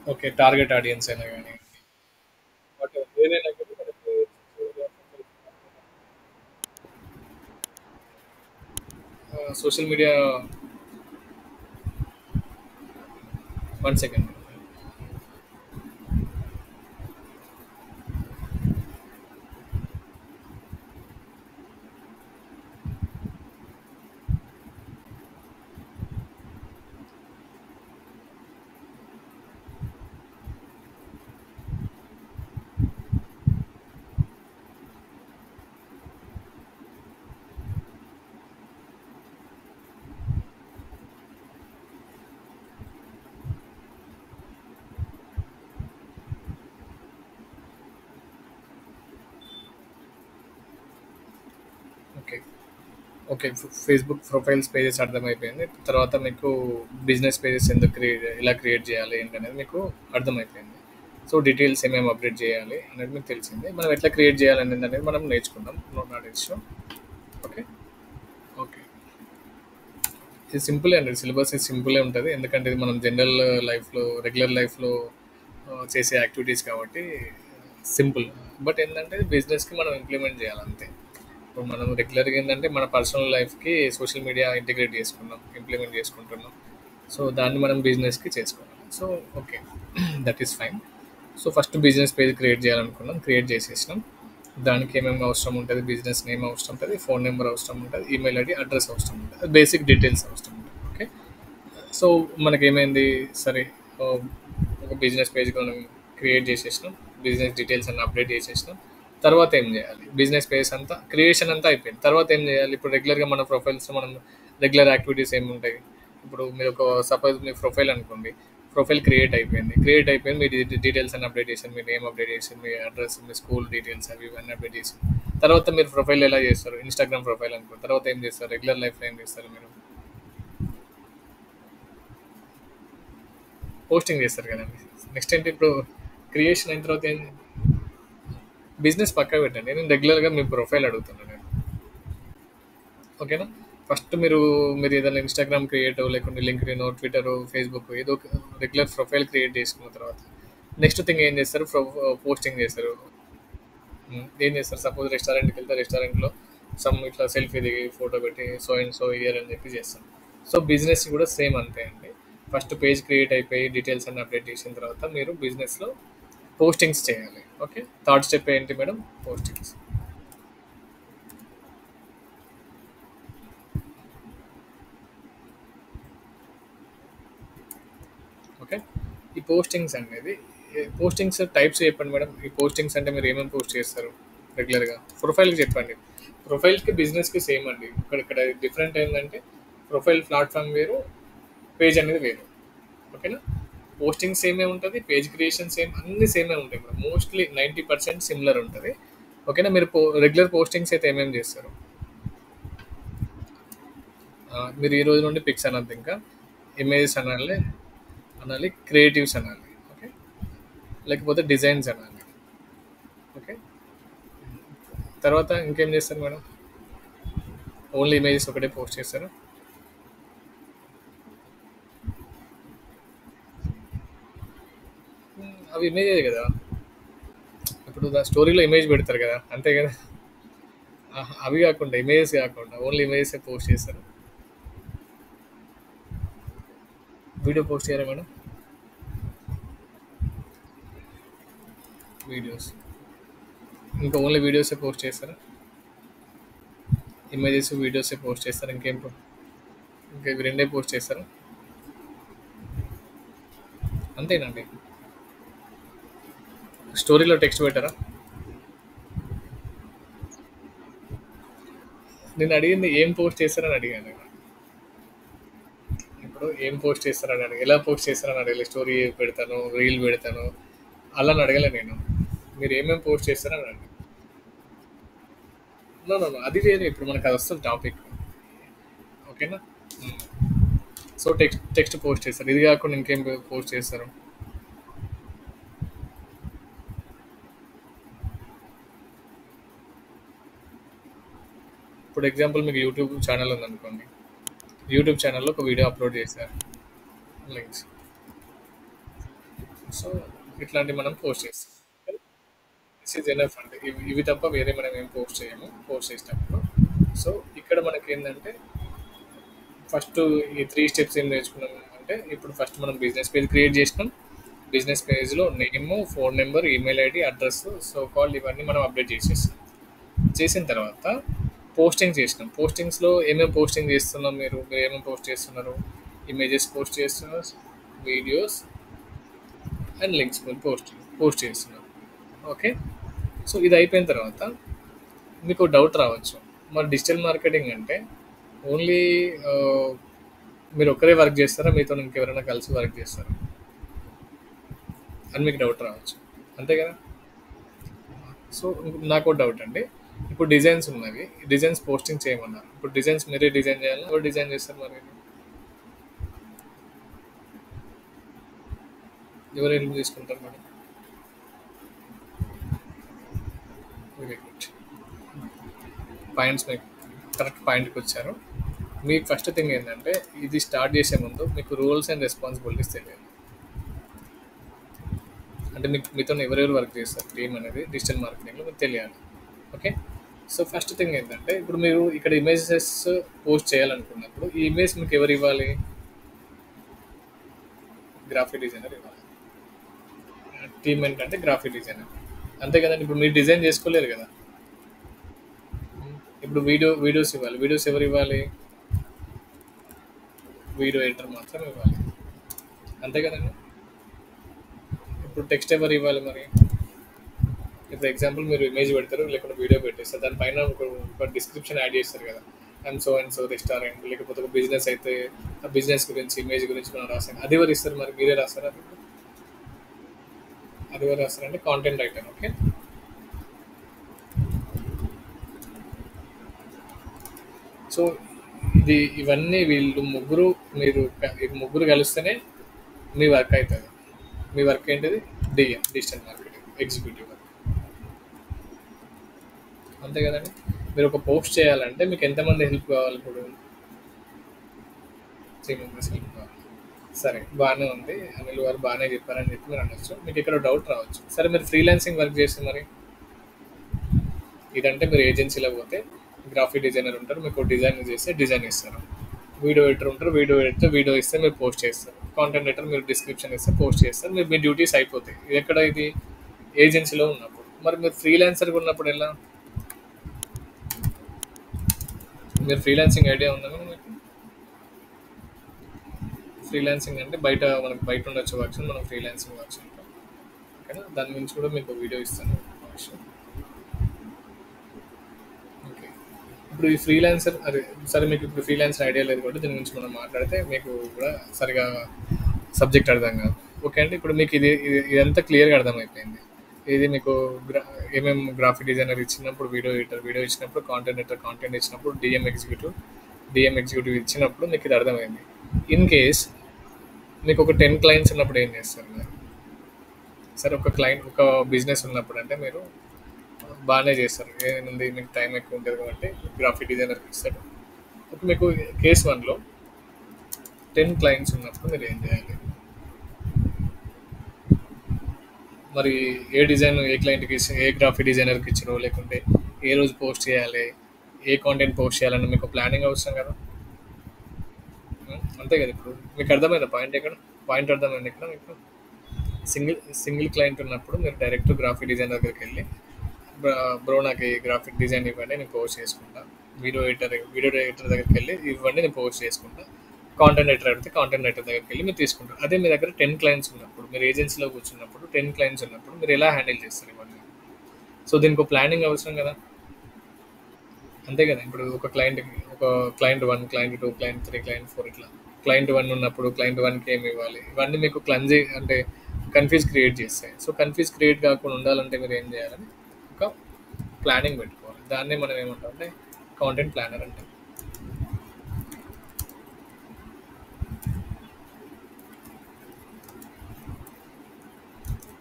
ఓకే. టార్గెట్ ఆడియన్స్ అయినా గాని. బట్ ఏదైనా కూడా మనకి social media 1 second. Okay. Okay. Facebook profiles pages అర్థమైపోయింది. తర్వాత మీకు బిజినెస్ పేజెస్ ఎందుకు ఎలా క్రియేట్ చేయాలి ఏంటనేది మీకు అర్థమైపోయింది. సో, డీటెయిల్స్ ఏమేమి అప్డేట్ చేయాలి అనేది మీకు తెలిసింది. మనం ఎట్లా క్రియేట్ చేయాలనేది మనం నేర్చుకుందాం. No not issue. Okay. Okay. ఇది సింపులే అండి. సిలబస్ సింపులే ఉంటది. ఎందుకంటే ఇది మనం జనరల్ లైఫ్‌లో, రెగ్యులర్ లైఫ్‌లో చేసే యాక్టివిటీస్ కాబట్టి సింపుల్. బట్ ఏందంటే బిజినెస్‌కి మనం ఇంప్లిమెంట్ చేయాలి అంతే. ఇప్పుడు మనం రెగ్యులర్‌గా ఏందంటే మన పర్సనల్ లైఫ్‌కి సోషల్ మీడియా ఇంటిగ్రేట్ చేసుకున్నాం. ఇంప్లిమెంట్ చేసుకుంటున్నాం. సో, దాన్ని మనం బిజినెస్‌కి చేసుకోవాలి. So, okay. That is fine. So, first business page create చేయాలనుకున్నాం. క్రియేట్ చేసేసినాం. దానికి ఏమేమి అవసరం ఉంటది, బిజినెస్ నేమ్ అవసరం ఉంటది, ఫోన్ నెంబర్ అవసరం ఉంటది, ఈమెయిల్ ఐడీ, అడ్రెస్ అవసరం ఉంటది. బేసిక్ డీటెయిల్స్ అవసరం ఉంటది. ఓకే. సో, మనకేమైంది, సరే ఆహ్, ఒక బిజినెస్ పేజ్ మనం క్రియేట్ చేసేసినాం. బిజినెస్ డీటెయిల్స్ అన్నీ అప్డేట్ చేసేసినాం. తర్వాత ఏం చేయాలి? బిజినెస్ పేజ్ అంతా క్రియేషన్ అంతా అయిపోయింది. తర్వాత ఏం చేయాలి? ఇప్పుడు రెగ్యులర్‌గా మన ప్రొఫైల్స్‌లో మనం రెగ్యులర్ యాక్టివిటీస్ ఏముంటాయి? ఇప్పుడు మీరు ఒక సపోజ్ మీ ప్రొఫైల్ అనుకోండి. ప్రొఫైల్ క్రియేట్ అయిపోయింది. క్రియేట్ అయిపోయింది. మీ డీటెయిల్స్ అన్ని అప్డేట్ చేశారు. మీ నేమ్ అప్డేట్ చేసి, మీ అడ్రెస్, మీ స్కూల్ డీటెయిల్స్ అవి ఇవన్నీ అప్డేట్ చేసి, తర్వాత మీరు ప్రొఫైల్ ఎలా చేస్తారు? ఇన్‌స్టాగ్రామ్ ప్రొఫైల్ అనుకో. తర్వాత ఏం చేస్తారు? రెగ్యులర్ లైఫ్‌లో ఏం చేస్తారు మీరు? పోస్టింగ్ చేస్తారు కదండీ. నెక్స్ట్ ఏంటి ఇప్పుడు క్రియేషన్ అయిన తర్వాత ఏం బిజినెస్ పక్కకు పెట్టండి. నేను రెగ్యులర్‌గా మీ ప్రొఫైల్ అడుగుతున్నాను నేను. ఓకేనా? ఫస్ట్ మీరు ఏదైనా ఇన్‌స్టాగ్రామ్ క్రియేటో, లేకుంటే లింక్డ్ఇనో, ట్విట్టరో, ఫేస్‌బుక్ ఏదో ఒక రెగ్యులర్ ప్రొఫైల్ క్రియేట్ చేసుకున్న తర్వాత నెక్స్ట్ థింగ్ ఏం చేస్తారు? పోస్టింగ్ చేస్తారు. ఏం చేస్తారు? సపోజ్ రెస్టారెంట్‌కెళ్తే రెస్టారెంట్‌లో ఇట్లా సెల్ఫీ దిగి ఫోటో పెట్టి సో అండ్ సో ఇయర్ అని చెప్పి చేస్తాం. సో, బిజినెస్ కూడా సేమ్ అంతే అండి. ఫస్ట్ పేజ్ క్రియేట్ అయిపోయి డీటెయిల్స్ అన్ని అప్డేట్ చేసిన తర్వాత మీరు బిజినెస్‌లో పోస్టింగ్స్ చేయాలి. ఓకే. థర్డ్ స్టెప్ ఏంటి మేడం? పోస్టింగ్స్. ఓకే. ఈ పోస్టింగ్స్ అనేది పోస్టింగ్స్ టైప్స్ చెప్పండి మేడం. ఈ పోస్టింగ్స్ అంటే మీరు ఏమేమి పోస్ట్ చేస్తారు రెగ్యులర్‌గా? ప్రొఫైల్‌కి చెప్పండి. ప్రొఫైల్‌కి, బిజినెస్‌కి సేమ్ అండి. ఇక్కడ డిఫరెంట్ ఏందంటే ప్రొఫైల్ ప్లాట్‌ఫార్మ్ వేరు, పేజ్ అనేది వేరు. ఓకేనా? పోస్టింగ్ సేమే ఉంటది. పేజ్ క్రియేషన్ సేమ్ అన్నీ సేమే ఉంటాయి మేడం. మోస్ట్‌లీ 90% సిమిలర్ ఉంటది. ఓకేనా? మీరు రెగ్యులర్ పోస్టింగ్స్ అయితే ఏమేమి చేస్తారు? మీరు ఈ రోజు నుండి పిక్స్ అనొద్దు ఇంకా. ఇమేజెస్ అనాలి, క్రియేటివ్స్ అనాలి. ఓకే. లేకపోతే డిజైన్స్ అనాలి. ఓకే. తర్వాత ఇంకేం చేస్తారు మేడం? ఓన్లీ ఇమేజెస్ ఒకటే పోస్ట్ చేస్తారు. అవి ఇమేజే కదా! ఇప్పుడు స్టోరీలో ఇమేజ్ పెడతారు కదా! అంతే కదా! అవి కాకుండా ఇమేజెస్ కాకుండా ఓన్లీ ఇమేజెసే పోస్ట్ చేస్తారు. వీడియో పోస్ట్ చేయరా మేడం? వీడియోస్. ఇంకా ఓన్లీ వీడియోసే పోస్ట్ చేస్తారా? ఇమేజెస్, వీడియోసే పోస్ట్ చేస్తారు. ఇంకా ఇవి రెండే పోస్ట్ చేస్తారా? అంతేనండి. స్టోరీలో టెక్స్ట్ పెట్టారా? నేను అడిగింది ఏం పోస్ట్ చేస్తారని అడిగాను నేను. ఇప్పుడు ఏం పోస్ట్ చేస్తారని అడిగి ఎలా పోస్ట్ చేస్తారని అడగలేదు. స్టోరీ పెడతాను, రీల్ పెడతాను అలా అని అడగలే నేను. మీరు ఏమేమి పోస్ట్ చేస్తారని అడిగాను. నో నో నో, అది వేరే. ఇప్పుడు మనకు అది వస్తుంది టాపిక్. ఓకేనా? సో టెక్స్ట్ టెక్స్ట్ పోస్ట్ చేస్తారు. ఇది కాకుండా ఇంకేం పోస్ట్ చేస్తారు? ఇప్పుడు ఎగ్జాంపుల్ మీకు యూట్యూబ్ ఛానల్ ఉందనుకోండి. యూట్యూబ్ ఛానల్లో ఒక వీడియో అప్లోడ్ చేశారు, లింక్స్. సో ఇట్లాంటివి మనం పోస్ట్ చేస్తాం. దిస్ ఈజ్ ఎనఫ్ అండి. ఇవి తప్ప వేరే మనం ఏం పోస్ట్ చేయము పోస్ట్ చేసేటప్పుడు. సో ఇక్కడ మనకి ఏంటంటే ఫస్ట్ ఈ 3 స్టెప్స్ ఏం నేర్చుకున్నాం అంటే, ఇప్పుడు ఫస్ట్ మనం బిజినెస్ పేజ్ క్రియేట్ చేసినాం. బిజినెస్ పేజ్లో name, phone number, email ID, address, so call ఇవన్నీ మనం అప్డేట్ చేసేస్తాం. చేసిన తర్వాత పోస్టింగ్ చేసినాం. పోస్టింగ్స్లో ఏమేమి పోస్టింగ్ చేస్తున్నాం, మీరు ఏమేమి పోస్ట్ చేస్తున్నారు? ఇమేజెస్ పోస్ట్ చేస్తున్నారు, వీడియోస్ అండ్ లింక్స్ మీరు పోస్ట్ చేస్తున్నారు. ఓకే. సో ఇది అయిపోయిన తర్వాత మీకు డౌట్ రావచ్చు, మరి డిజిటల్ మార్కెటింగ్ అంటే ఓన్లీ మీరు ఒక్కరే వర్క్ చేస్తారా, మీతో ఇంకెవరైనా కలిసి వర్క్ చేస్తారా అని మీకు డౌట్ రావచ్చు. అంతే కదా? సో నాకు డౌట్ అండి. ఇప్పుడు డిజైన్స్ ఉన్నవి, డిజైన్స్ పోస్టింగ్ చేయమన్నారు. ఇప్పుడు డిజైన్స్ మీరే డిజైన్ చేయాలి, ఎవరు డిజైన్ చేస్తారు? మరి ఎవరు హెల్ప్ తీసుకుంటారు మరి? వెరీ గుడ్ పాయింట్స్, మీకు కరెక్ట్ పాయింట్కి వచ్చారు. మీకు ఫస్ట్ థింగ్ ఏంటంటే, ఇది స్టార్ట్ చేసే ముందు మీకు రూల్స్ అండ్ రెస్పాన్సిబిలిటీస్ తెలియాలి. అంటే మీకు మీతో ఎవరెవరు వర్క్ చేస్తారు టీమ్ అనేది డిజిటల్ మార్కెటింగ్లో మీకు తెలియాలి. ఓకే. సో ఫస్ట్ థింగ్ ఏంటంటే, ఇప్పుడు మీరు ఇక్కడ ఇమేజెస్ పోస్ట్ చేయాలనుకున్నప్పుడు ఈ ఇమేజ్ మీకు ఎవరు ఇవ్వాలి? గ్రాఫిక్ డిజైనర్ ఇవ్వాలి. టీమ్ ఏంటంటే గ్రాఫిక్ డిజైనర్. అంతే కదండి. ఇప్పుడు మీరు డిజైన్ చేసుకోలేరు కదా. ఇప్పుడు వీడియోస్ ఇవ్వాలి. వీడియోస్ ఎవరు ఇవ్వాలి? వీడియో ఎడిటర్ మాత్రం ఇవ్వాలి. అంతే కదండి. ఇప్పుడు టెక్స్ట్ ఎవరు ఇవ్వాలి మరి? ఇప్పుడు ఎగ్జాంపుల్ మీరు ఇమేజ్ పెడతారు, లేకపోతే వీడియో పెట్టేస్తారు, దానిపైన ఒక డిస్క్రిప్షన్ యాడ్ చేస్తారు కదా. I'm so and so restaurant, లేకపోతే ఒక బిజినెస్ అయితే ఆ బిజినెస్ గురించి, ఇమేజ్ గురించి మనం రాస్తాం. అది ఎవరు ఇస్తారు మరి? మీరే రాస్తారా? అది ఎవరు రాస్తారంటే కాంటెంట్ రైటర్. ఓకే. సో ఇవన్నీ వీళ్ళు ముగ్గురు, ఈ ముగ్గురు కలిస్తేనే మీ వర్క్ అవుతుంది. మీ వర్క్ ఏంటిది? Digital marketing executive work. అంతే కదండి. మీరు ఒక పోస్ట్ చేయాలంటే మీకు ఎంతమంది హెల్ప్ కావాలి? ఇప్పుడు 3 మెంబర్స్ హెల్ప్ కావాలి. సరే, బాగానే ఉంది, అనిల్ గారు బాగానే చెప్పారని చెప్పి మీరు అనొచ్చు. మీకు ఇక్కడ డౌట్ రావచ్చు, సరే మీరు ఫ్రీలాన్సింగ్ వర్క్ చేస్తే మరి ఇదంటే మీరు ఏజెన్సీలో పోతే గ్రాఫిక్ డిజైనర్ ఉంటారు, మీకు డిజైన్ చేస్తే డిజైన్ ఇస్తారు. వీడియో ఎడిటర్ ఉంటారు, వీడియో ఎడితే వీడియో ఇస్తే మీరు పోస్ట్ చేస్తారు. కాంటెంట్ రైటర్ మీరు డిస్క్రిప్షన్ ఇస్తే పోస్ట్ చేస్తారు. మీ డ్యూటీస్ అయిపోతాయి. ఇది ఎక్కడ? ఇది ఏజెన్సీలో ఉన్నప్పుడు. మరి మీరు ఫ్రీలాన్సర్గా ఉన్నప్పుడు ఎలా? మీరు ఫ్రీలాన్సింగ్ ఐడియా ఉందా మీకు? ఫ్రీలాన్సింగ్ అంటే మనకు బయట ఉండొచ్చు వర్క్స్, మనం ఫ్రీలాన్సింగ్ వర్క్స్ ఉంటాం. ఓకేనా? దాని గురించి కూడా మీకు వీడియో ఇస్తాను. ఓకే. ఇప్పుడు ఈ ఫ్రీలాన్సర్, అదే సరే, మీకు ఇప్పుడు ఫ్రీలాన్సర్ ఐడియా లేదు కాబట్టి దీని గురించి మనం మాట్లాడితే మీకు కూడా సరిగా సబ్జెక్ట్ అర్థం కాదు. ఓకే అండి. ఇప్పుడు మీకు ఇదంతా క్లియర్గా అర్థమైపోయింది. ఇది మీకు ఏమేమి గ్రాఫిక్ డిజైనర్ ఇచ్చినప్పుడు, వీడియో ఇచ్చినప్పుడు, కాంటెంట్ ఇచ్చినప్పుడు, డిఎం ఎగ్జిక్యూటివ్ ఇచ్చినప్పుడు మీకు ఇది అర్థమైంది. ఇన్ కేస్ మీకు ఒక 10 క్లయింట్స్ ఉన్నప్పుడు ఏం చేస్తారు మీరు? సరే, ఒక బిజినెస్ ఉన్నప్పుడు అంటే మీరు బాగానే చేస్తారు, ఏముంది మీకు టైం ఎక్కువ ఉంటుంది కాబట్టి గ్రాఫిక్ డిజైనర్కి ఇస్తాడు. ఇప్పుడు మీకు కేస్ 1లో 10 క్లయింట్స్ ఉన్నప్పుడు మీరు ఏం చేయాలి? మరి ఏ క్లయింట్కి ఇచ్చి, ఏ గ్రాఫిక్ డిజైనర్కి ఇచ్చారో, లేకుంటే ఏ రోజు పోస్ట్ చేయాలి, ఏ కాంటెంట్ పోస్ట్ చేయాలని మీకు ప్లానింగ్ అవసరం కదా. అంతే కదా. ఇప్పుడు మీకు అర్థమైందా పాయింట్ అర్థమైంది ఇక్కడ మీకు? సింగిల్ క్లయింట్ ఉన్నప్పుడు మీరు డైరెక్ట్ గ్రాఫిక్ డిజైనర్ దగ్గరికి వెళ్ళి, బ్రో నాకు ఈ గ్రాఫిక్ డిజైన్ ఇవ్వండి, నేను పోస్ట్ చేసుకుంటా. వీడియో ఎడిటర్ దగ్గరికి వెళ్ళి ఇవ్వండి, నేను పోస్ట్ చేసుకుంటా. కాంటెంట్ రైటర్ అడిగితే కాంటెంట్ రైటర్ దగ్గరికి వెళ్ళి మీరు తీసుకుంటారు. అదే మీ దగ్గర 10 క్లయింట్స్ ఉన్నప్పుడు, మీరు ఏజెన్సీలో కూర్చున్నప్పుడు 10 క్లయింట్స్ ఉన్నప్పుడు మీరు ఎలా హ్యాండిల్ చేస్తారు ఇవన్నీ? సో దీనికి ఒక ప్లానింగ్ అవసరం కదా. అంతే కదా. ఇప్పుడు ఒక క్లయింట్ 1, క్లయింట్ 2, క్లయింట్ 3, క్లయింట్ 4 ఇట్లా క్లయింట్ వన్ ఉన్నప్పుడు క్లయింట్ వన్కి ఏమి ఇవ్వాలి, ఇవన్నీ మీకు క్లన్జీ అంటే కన్ఫ్యూజ్ క్రియేట్ చేస్తాయి. సో కన్ఫ్యూజ్ క్రియేట్ కాకుండా ఉండాలంటే మీరు ఏం చేయాలని ఒక ప్లానింగ్ పెట్టుకోవాలి. దాన్ని మనం ఏమంటాం అంటే కాంటెంట్ ప్లానర్ అంటే.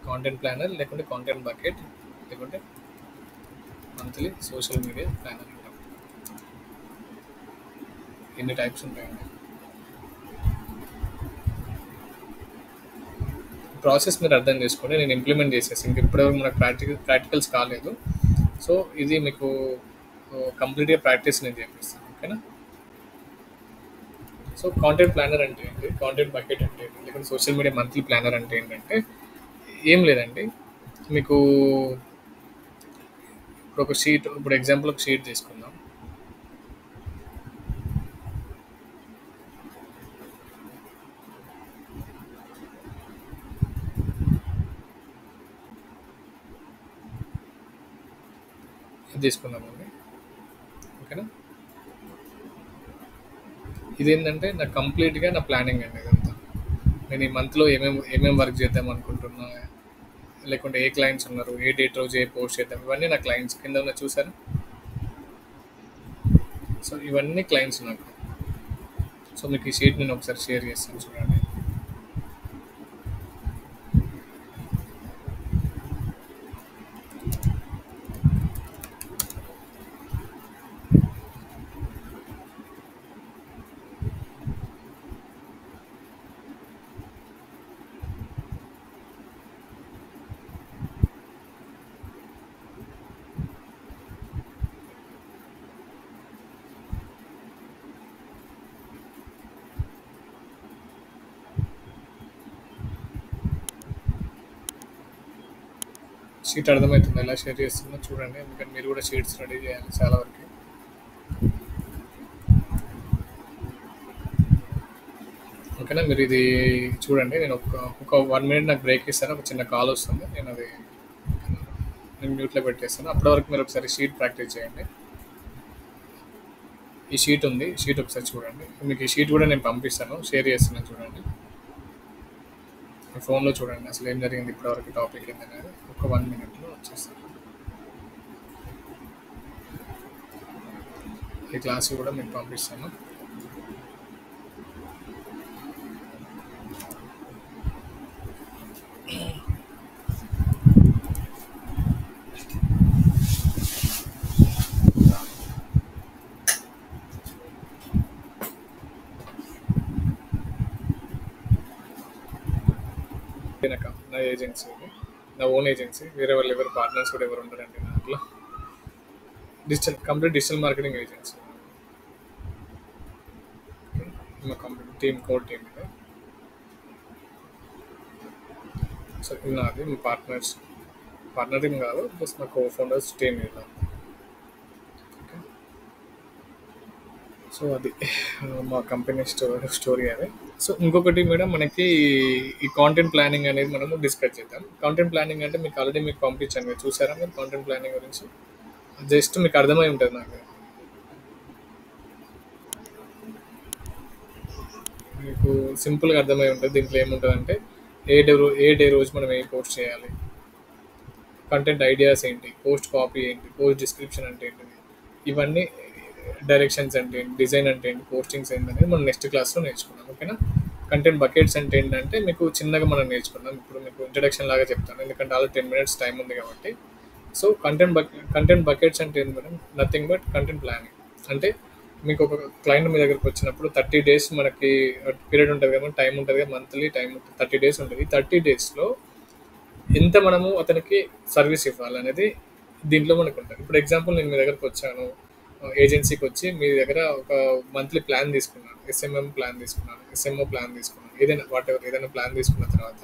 కాంటెంట్ ప్లానర్ లేకుంటే కాంటెంట్ బకెట్ లేకుంటే మంత్లీ సోషల్ మీడియా ప్లానర్ అంటాం. ఎన్ని టైప్స్ ఉంటాయండి. ప్రాసెస్ మీరు అర్థం చేసుకోండి, నేను ఇంప్లిమెంట్ చేసేసి ఇంక ఇప్పటివరకు మనకు ప్రాక్టికల్స్ కాలేదు. సో ఇది మీకు కంప్లీట్గా ప్రాక్టీస్ నేను చేపిస్తాను, ఓకేనా. సో కాంటెంట్ ప్లానర్ అంటే ఏంటి, కాంటెంట్ బకెట్ అంటే ఏంటి, లేకుంటే సోషల్ మీడియా మంత్లీ ప్లానర్ అంటే ఏంటంటే ఏం లేదండి. మీకు ఇప్పుడు ఒక షీట్, ఇప్పుడు ఎగ్జాంపుల్ ఒక షీట్ తీసుకుందాం. ఇది తీసుకుందామండి, ఓకేనా. ఇదేంటంటే నా కంప్లీట్గా నా ప్లానింగ్ అండి ఇదంతా. నేను ఈ మంత్లో ఏమేమి వర్క్ చేద్దాం అనుకుంటున్నా, లేకుంటే ఏ క్లయింట్స్ ఉన్నారు, ఏ డేట్ రోజు ఏ పోస్ట్ చేద్దాం, ఇవన్నీ నా క్లయింట్స్ కింద ఉన్న చూసారు. సో ఇవన్నీ క్లయింట్స్ నాకు. సో మీకు ఈ షీట్ నేను ఒకసారి షేర్ చేస్తాను చూడండి. షీట్ అర్థమవుతుంది ఎలా షేర్ చేస్తుందో చూడండి, ఎందుకంటే మీరు కూడా షీట్స్ రెడీ చేయాలి చాలా వరకు, ఓకేనా. మీరు ఇది చూడండి, నేను ఒక 1 minute నాకు బ్రేక్ ఇస్తాను, ఒక చిన్న కాల్ వస్తుంది, నేను మ్యూట్లో పెట్టేస్తాను. అప్పటి వరకు మీరు ఒకసారి షీట్ ప్రాక్టీస్ చేయండి. ఈ షీట్ ఉంది, షీట్ ఒకసారి చూడండి. మీకు ఈ షీట్ కూడా నేను పంపిస్తాను, షేర్ చేస్తున్నాను చూడండి. మీ ఫోన్లో చూడండి అసలు ఏం జరిగింది ఇప్పటివరకు, టాపిక్ ఏంటనేది ఒక 1 minute వచ్చేస్తాను. ఈ క్లాస్ కూడా మీకు పంపిస్తాను. నా ఏజెన్సీ, నా ఓన్ ఏజెన్సీ, వేరే వాళ్ళు ఎవరు పార్ట్నర్స్ కూడా ఎవరు ఉంటారండి దాంట్లో. కంప్లీట్ డిజిటల్ మార్కెటింగ్ ఏజెన్సీ, మా కంప్లీట్ టీమ్, కోర్ టీమ్ ఇది. సో నాది మా పార్ట్నర్ టీమ్ కాదు, జస్ట్ మా కో ఫౌండర్స్ టీమ్ ఇలా. ఓకే, సో అది మా కంపెనీ స్టోరీ అది. సో ఇంకొకటి మేడం, మనకి ఈ కాంటెంట్ ప్లానింగ్ అనేది మనము డిస్కస్ చేద్దాం. కాంటెంట్ ప్లానింగ్ అంటే మీకు ఆల్రెడీ మీకు పంపించాను, మీరు చూసారా మీరు కాంటెంట్ ప్లానింగ్ గురించి? జస్ట్ మీకు అర్థమై ఉంటుంది నాకు, మీకు సింపుల్గా అర్థమై ఉంటుంది. దీంట్లో ఏముంటుంది అంటే ఏ డే రోజు మనం ఏ పోస్ట్ చేయాలి, కంటెంట్ ఐడియాస్ ఏంటి, పోస్ట్ కాపీ ఏంటి, పోస్ట్ డిస్క్రిప్షన్ అంటే ఏంటిది, ఇవన్నీ డైరెక్షన్స్ అంటే ఏంటి, డిజైన్ అంటే ఏంటి, పోస్టింగ్స్ ఏంటి అనేది మనం నెక్స్ట్ క్లాస్లో నేర్చుకున్నాం, ఓకేనా. కంటెంట్ బకెట్స్ అంటే ఏంటంటే మీకు చిన్నగా మనం నేర్చుకున్నాం, ఇప్పుడు మీకు ఇంట్రడక్షన్ లాగా చెప్తాను, ఎందుకంటే ఆల్రెడీ 10 minutes టైం ఉంది కాబట్టి. సో కంటెంట్ బకెట్స్ అంటే ఏంటి madam, nothing but content planning. అంటే మీకు ఒక క్లయింట్ మీ దగ్గరికి వచ్చినప్పుడు 30 days మనకి పీరియడ్ ఉంటుంది కదా, టైం ఉంటుంది కదా, మంత్లీ టైం 30 days ఉంటుంది. 30 daysలో ఎంత మనము అతనికి సర్వీస్ ఇవ్వాలి అనేది దీంట్లో మనకు ఉంటుంది. ఇప్పుడు ఎగ్జాంపుల్ నేను మీ దగ్గరకు వచ్చాను, ఏజెన్సీకి వచ్చి మీ దగ్గర ఒక మంత్లీ ప్లాన్ తీసుకున్నాను, ఎస్ఎంఓ ప్లాన్ తీసుకున్నాను, ఏదైనా ప్లాన్ తీసుకున్న తర్వాత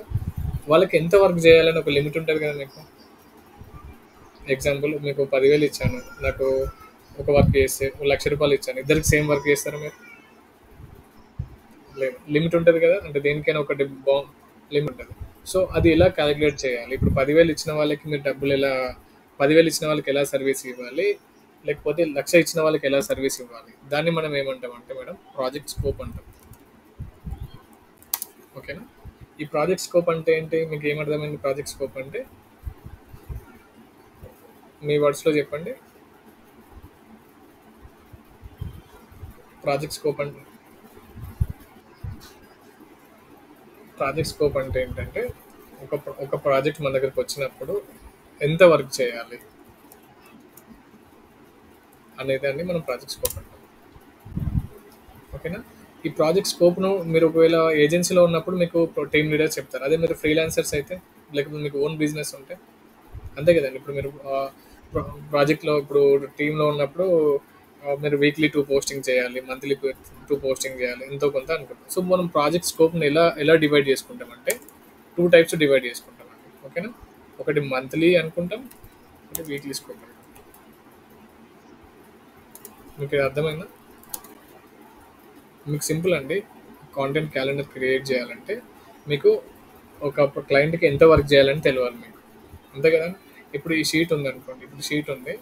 వాళ్ళకి ఎంత వర్క్ చేయాలని ఒక లిమిట్ ఉంటుంది కదా మీకు. ఎగ్జాంపుల్ మీకు 10,000 ఇచ్చాను, నాకు ఒక వర్క్ చేస్తే ₹1,00,000 ఇచ్చాను, ఇద్దరికి సేమ్ వర్క్ చేస్తారా మీరు? లేదు, లిమిట్ ఉంటుంది కదా, అంటే దేనికైనా ఒకటి లిమిట్ ఉంటుంది. సో అది ఎలా క్యాలిక్యులేట్ చేయాలి? ఇప్పుడు 10,000 ఇచ్చిన వాళ్ళకి మీరు డబ్బులు ఎలా, 10,000 ఇచ్చిన వాళ్ళకి ఎలా సర్వీస్ ఇవ్వాలి, లేకపోతే 1,00,000 ఇచ్చిన వాళ్ళకి ఎలా సర్వీస్ ఇవ్వాలి, దాన్ని మనం ఏమంటాం అంటే మేడం ప్రాజెక్ట్ స్కోప్ అంటాం. ఓకేనా? ఈ ప్రాజెక్ట్ స్కోప్ అంటే ఏంటి? మీకు ఏమర్థమైంది ప్రాజెక్ట్ స్కోప్ అంటే? మీ వర్డ్స్‌లో చెప్పండి. ప్రాజెక్ట్ స్కోప్ అంటే ప్రాజెక్ట్ స్కోప్ అంటే ఏంటంటే ఒక ప్రాజెక్ట్ మన దగ్గరికి వచ్చినప్పుడు ఎంత వర్క్ చేయాలి అనేదాన్ని మనం ప్రాజెక్ట్ స్కోప్ అంటాం. ఓకేనా? ఈ ప్రాజెక్ట్ స్కోప్‌ను మీరు ఒకవేళ ఏజెన్సీలో ఉన్నప్పుడు మీకు టీమ్ లీడర్ చెప్తారు. అదే మీరు ఫ్రీలాన్సర్స్ అయితే లేకపోతే మీకు ఓన్ బిజినెస్ ఉంటే అంతే కదండి. ఇప్పుడు మీరు ప్రాజెక్ట్లో ఇప్పుడు టీంలో ఉన్నప్పుడు మీరు వీక్లీ 2 పోస్టింగ్ చేయాలి, మంత్లీ 2 పోస్టింగ్ చేయాలి, ఎంతో కొంత అనుకుంటాం. సో మనం ప్రాజెక్ట్ స్కోప్ని ఎలా ఎలా డివైడ్ చేసుకుంటామంటే 2 టైప్స్ డివైడ్ చేసుకుంటామండి. ఓకేనా? ఒకటి మంత్లీ అనుకుంటాం, ఒకటి వీక్లీ స్కోప్ అనుకుంటాం. మీకు ఇది అర్థమైందా? మీకు సింపుల్ అండి. కాంటెంట్ క్యాలెండర్ క్రియేట్ చేయాలంటే మీకు ఒక క్లయింట్కి ఎంత వర్క్ చేయాలని తెలియాలి మీకు, అంతే కదా? ఇప్పుడు ఈ షీట్ ఉంది అనుకోండి. ఇప్పుడు షీట్ ఉంది.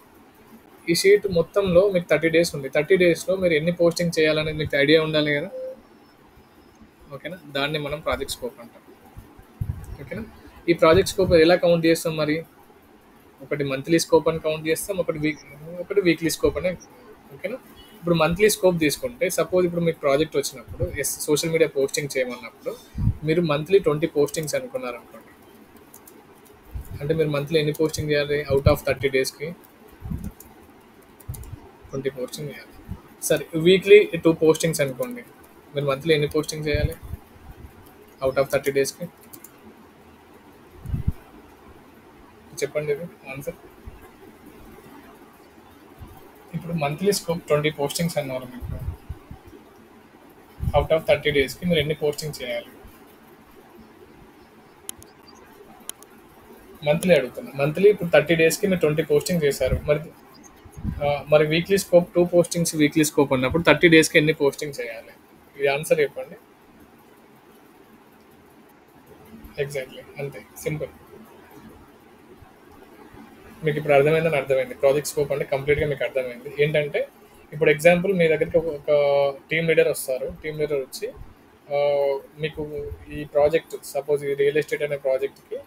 ఈ షీట్ మొత్తంలో మీకు 30 డేస్ ఉంది. 30 డేస్లో మీరు ఎన్ని పోస్టింగ్ చేయాలనేది మీకు ఐడియా ఉండాలి కదా? ఓకేనా? దాన్ని మనం ప్రాజెక్ట్ స్కోప్ అంటాం. ఓకేనా? ఈ ప్రాజెక్ట్ స్కోప్ ఎలా కౌంట్ చేస్తాం మరి? ఒకటి మంత్లీ స్కోప్ అని కౌంట్ చేస్తాం, ఒకటి వీక్లీ స్కోప్ అని. ఓకేనా? ఇప్పుడు మంత్లీ స్కోప్ తీసుకుంటే సపోజ్ ఇప్పుడు మీకు ప్రాజెక్ట్ వచ్చినప్పుడు సోషల్ మీడియా పోస్టింగ్ చేయమన్నప్పుడు మీరు మంత్లీ 20 పోస్టింగ్స్ అనుకున్నారనుకోండి. అంటే మీరు మంత్లీ ఎన్ని పోస్టింగ్ చేయాలి? అవుట్ ఆఫ్ 30 డేస్కి 20 పోస్టింగ్ చేయాలి. సరే, వీక్లీ 2 పోస్టింగ్స్ అనుకోండి. మీరు మంత్లీ ఎన్ని పోస్టింగ్ చేయాలి అవుట్ ఆఫ్ 30 డేస్కి? చెప్పండి ఇది ఆన్సర్. ఇప్పుడు మంత్లీ స్కోప్ 20 పోస్టింగ్స్ అన్నారు మీకు. అవుట్ ఆఫ్ 30 డేస్కి మీరు ఎన్ని పోస్టింగ్ చేయాలి? మంత్లీ అడుగుతున్నా. మంత్లీ ఇప్పుడు 30 డేస్కి మీరు 20 పోస్టింగ్ చేశారు. మరి weekly scope 2 postings weekly scope అన్నప్పుడు 30 డేస్కి ఎన్ని పోస్టింగ్ చేయాలి? ఇది ఆన్సర్ చెప్పండి. ఎగ్జాక్ట్లీ అంతే, సింపుల్. మీకు ఇప్పుడు అర్థమైంది. ప్రాజెక్ట్ స్కోప్ అంటే కంప్లీట్గా మీకు అర్థమైంది. ఏంటంటే ఇప్పుడు ఎగ్జాంపుల్ మీ దగ్గరికి ఒక టీమ్ లీడర్ వస్తారు. టీమ్ లీడర్ వచ్చి ఆ, మీకు ఈ ప్రాజెక్ట్ సపోజ్ ఈ రియల్ ఎస్టేట్ అనే ప్రాజెక్ట్కి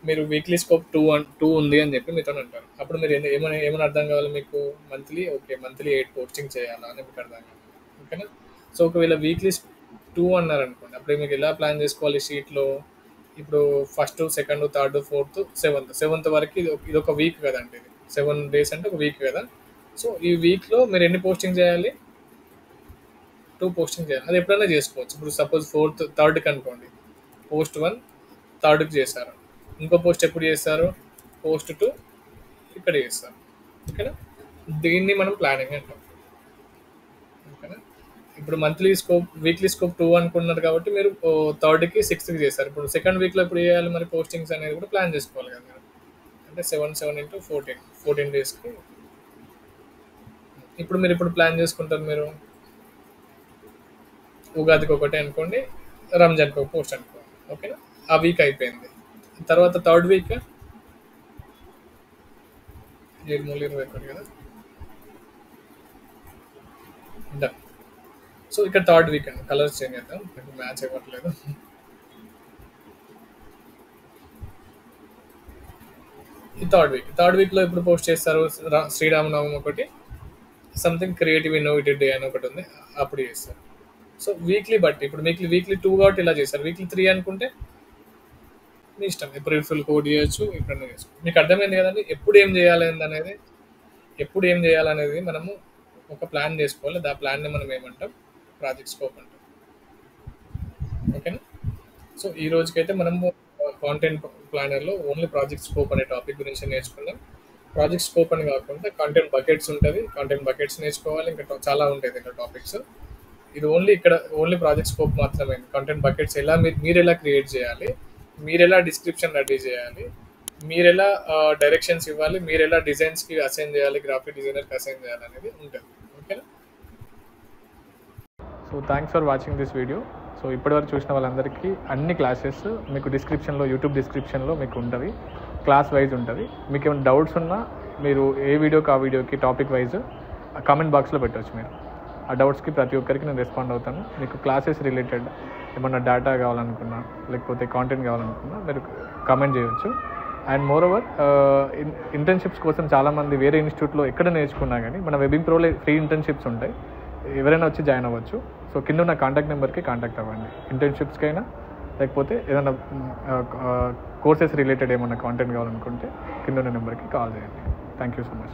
మీరు వీక్లీ స్కోప్ 2 ఉంది అని చెప్పి మీతో అంటారు. అప్పుడు మీరు ఏమైనా అర్థం కావాలి మీకు? మంత్లీ 8 పోస్టింగ్ చేయాలా అని మీకు అర్థం కావాలి. ఓకేనా? సో ఒకవేళ వీక్లీ 2 అన్నారనుకోండి, అప్పుడు మీకు ఎలా ప్లాన్ చేసుకోవాలి షీట్లో? ఇప్పుడు first, second, third, fourth, seventh వరకు ఇది ఒక వీక్ కదండి. ఇది 7 డేస్ అంటే ఒక వీక్ కదా. సో ఈ వీక్లో మీరు ఎన్ని పోస్టింగ్ చేయాలి? 2 పోస్టింగ్ చేయాలి. అది ఎప్పుడైనా చేసుకోవచ్చు. ఇప్పుడు సపోజ్ థర్డ్కి అనుకోండి, పోస్ట్ 1 థర్డ్కి చేశారు. ఇంకో పోస్ట్ ఎప్పుడు చేస్తారు? పోస్ట్ 2 ఇక్కడ చేస్తారు. ఓకేనా? దీన్ని మనం ప్లానింగ్ అంటాం. ఓకేనా? ఇప్పుడు వీక్లీ స్కోప్ 2 అనుకున్నారు కాబట్టి మీరు థర్డ్కి 6కి చేస్తారు. ఇప్పుడు సెకండ్ వీక్లో ఎప్పుడు చేయాలి మరి పోస్టింగ్స్ అనేది కూడా ప్లాన్ చేసుకోవాలి కదా మీరు. అంటే 7 ఇంటూ 14 డేస్కి. ఇప్పుడు మీరు ప్లాన్ చేసుకుంటారు మీరు? ఉగాదికి ఒకటి అనుకోండి, రంజాన్కి ఒక పోస్ట్ అనుకోండి. ఓకేనా? ఆ వీక్ అయిపోయింది. తర్వాత థర్డ్ వీక్ 21 కదా. డన్. సో ఇక్కడ థర్డ్ వీక్ అండి. కలర్స్ చేంజ్ చేద్దాం, మ్యాచ్ అవ్వట్లేదు. ఈ థర్డ్ వీక్లో ఎప్పుడు పోస్ట్ చేస్తారు? శ్రీరామనవమి ఒకటి, సంథింగ్ క్రియేటివ్ ఇన్నోవేటివ్ డే అని ఒకటి ఉంది, అప్పుడు చేస్తారు. సో వీక్లీ బట్టి ఇప్పుడు వీక్లీ 2 కాబట్టి ఇలా చేస్తారు. వీక్లీ 3 అనుకుంటే మీ ఇష్టం. ఎప్పుడు ఫుల్ కోడ్ చేయొచ్చు, ఎప్పుడైనా చేసుకోవచ్చు. మీకు అర్థమైంది కదండి ఎప్పుడు ఏం చేయాలనేది మనము ఒక ప్లాన్ చేసుకోవాలి. ఆ ప్లాన్ని మనం ఏమంటాం? ప్రాజెక్ట్ స్కోప్ అంటాం. ఓకేనా? సో ఈ రోజుకైతే మనము కాంటెంట్ ప్లానర్లో ఓన్లీ ప్రాజెక్ట్ స్కోప్ అనే టాపిక్ గురించి నేర్చుకున్నాం. ప్రాజెక్ట్ స్కోప్ అని కాకుండా కంటెంట్ బకెట్స్ ఉంటుంది. కంటెంట్ బకెట్స్ నేర్చుకోవాలి. ఇంకా చాలా ఉంటాయి ఇంకా టాపిక్స్. ఇది ఓన్లీ ప్రాజెక్ట్ స్కోప్ మాత్రమే. కంటెంట్ బకెట్స్ మీరు ఎలా క్రియేట్ చేయాలి, మీరు ఎలా డిస్క్రిప్షన్ రెడీ చేయాలి, మీరు ఎలా డైరెక్షన్స్ ఇవ్వాలి, మీరు ఎలా డిజైన్స్కి అసైన్ చేయాలి, గ్రాఫిక్ డిజైనర్కి అసైన్ చేయాలి అనేది ఉంటుంది. ఓకేనా? So thanks for watching this video. So ఇప్పటివరకు చూసిన వాళ్ళందరికీ అన్ని క్లాసెస్ మీకు యూట్యూబ్ డిస్క్రిప్షన్లో మీకు ఉంటుంది. క్లాస్ వైజ్ ఉంటుంది. మీకు ఏమైనా డౌట్స్ ఉన్నా మీరు ఏ వీడియోకి ఆ వీడియోకి టాపిక్ వైజ్ కామెంట్ బాక్స్లో పెట్టవచ్చు మీరు. ఆ డౌట్స్కి ప్రతి ఒక్కరికి నేను రెస్పాండ్ అవుతాను. మీకు క్లాసెస్ రిలేటెడ్ ఏమన్నా డేటా కావాలనుకున్నా, లేకపోతే కాంటెంట్ కావాలనుకున్నా మీరు కామెంట్ చేయొచ్చు. అండ్ మోర్ ఓవర్ ఇంటర్న్షిప్స్ కోసం చాలామంది వేరే ఇన్స్టిట్యూట్లో ఎక్కడ నేర్చుకున్నా కానీ మన వెబింగ్ ప్రోలో ఫ్రీ ఇంటర్న్షిప్స్ ఉంటాయి, ఎవరైనా వచ్చి జాయిన్ అవ్వచ్చు. సో కింద ఉన్న కాంటాక్ట్ నెంబర్కి కాంటాక్ట్ అవ్వండి. ఇంటర్న్షిప్స్కైనా లేకపోతే ఏదైనా కోర్సెస్ రిలేటెడ్ ఏమన్నా కాంటెంట్ కావాలనుకుంటే కింద ఉన్న నెంబర్కి కాల్ చేయండి. Thank you so much.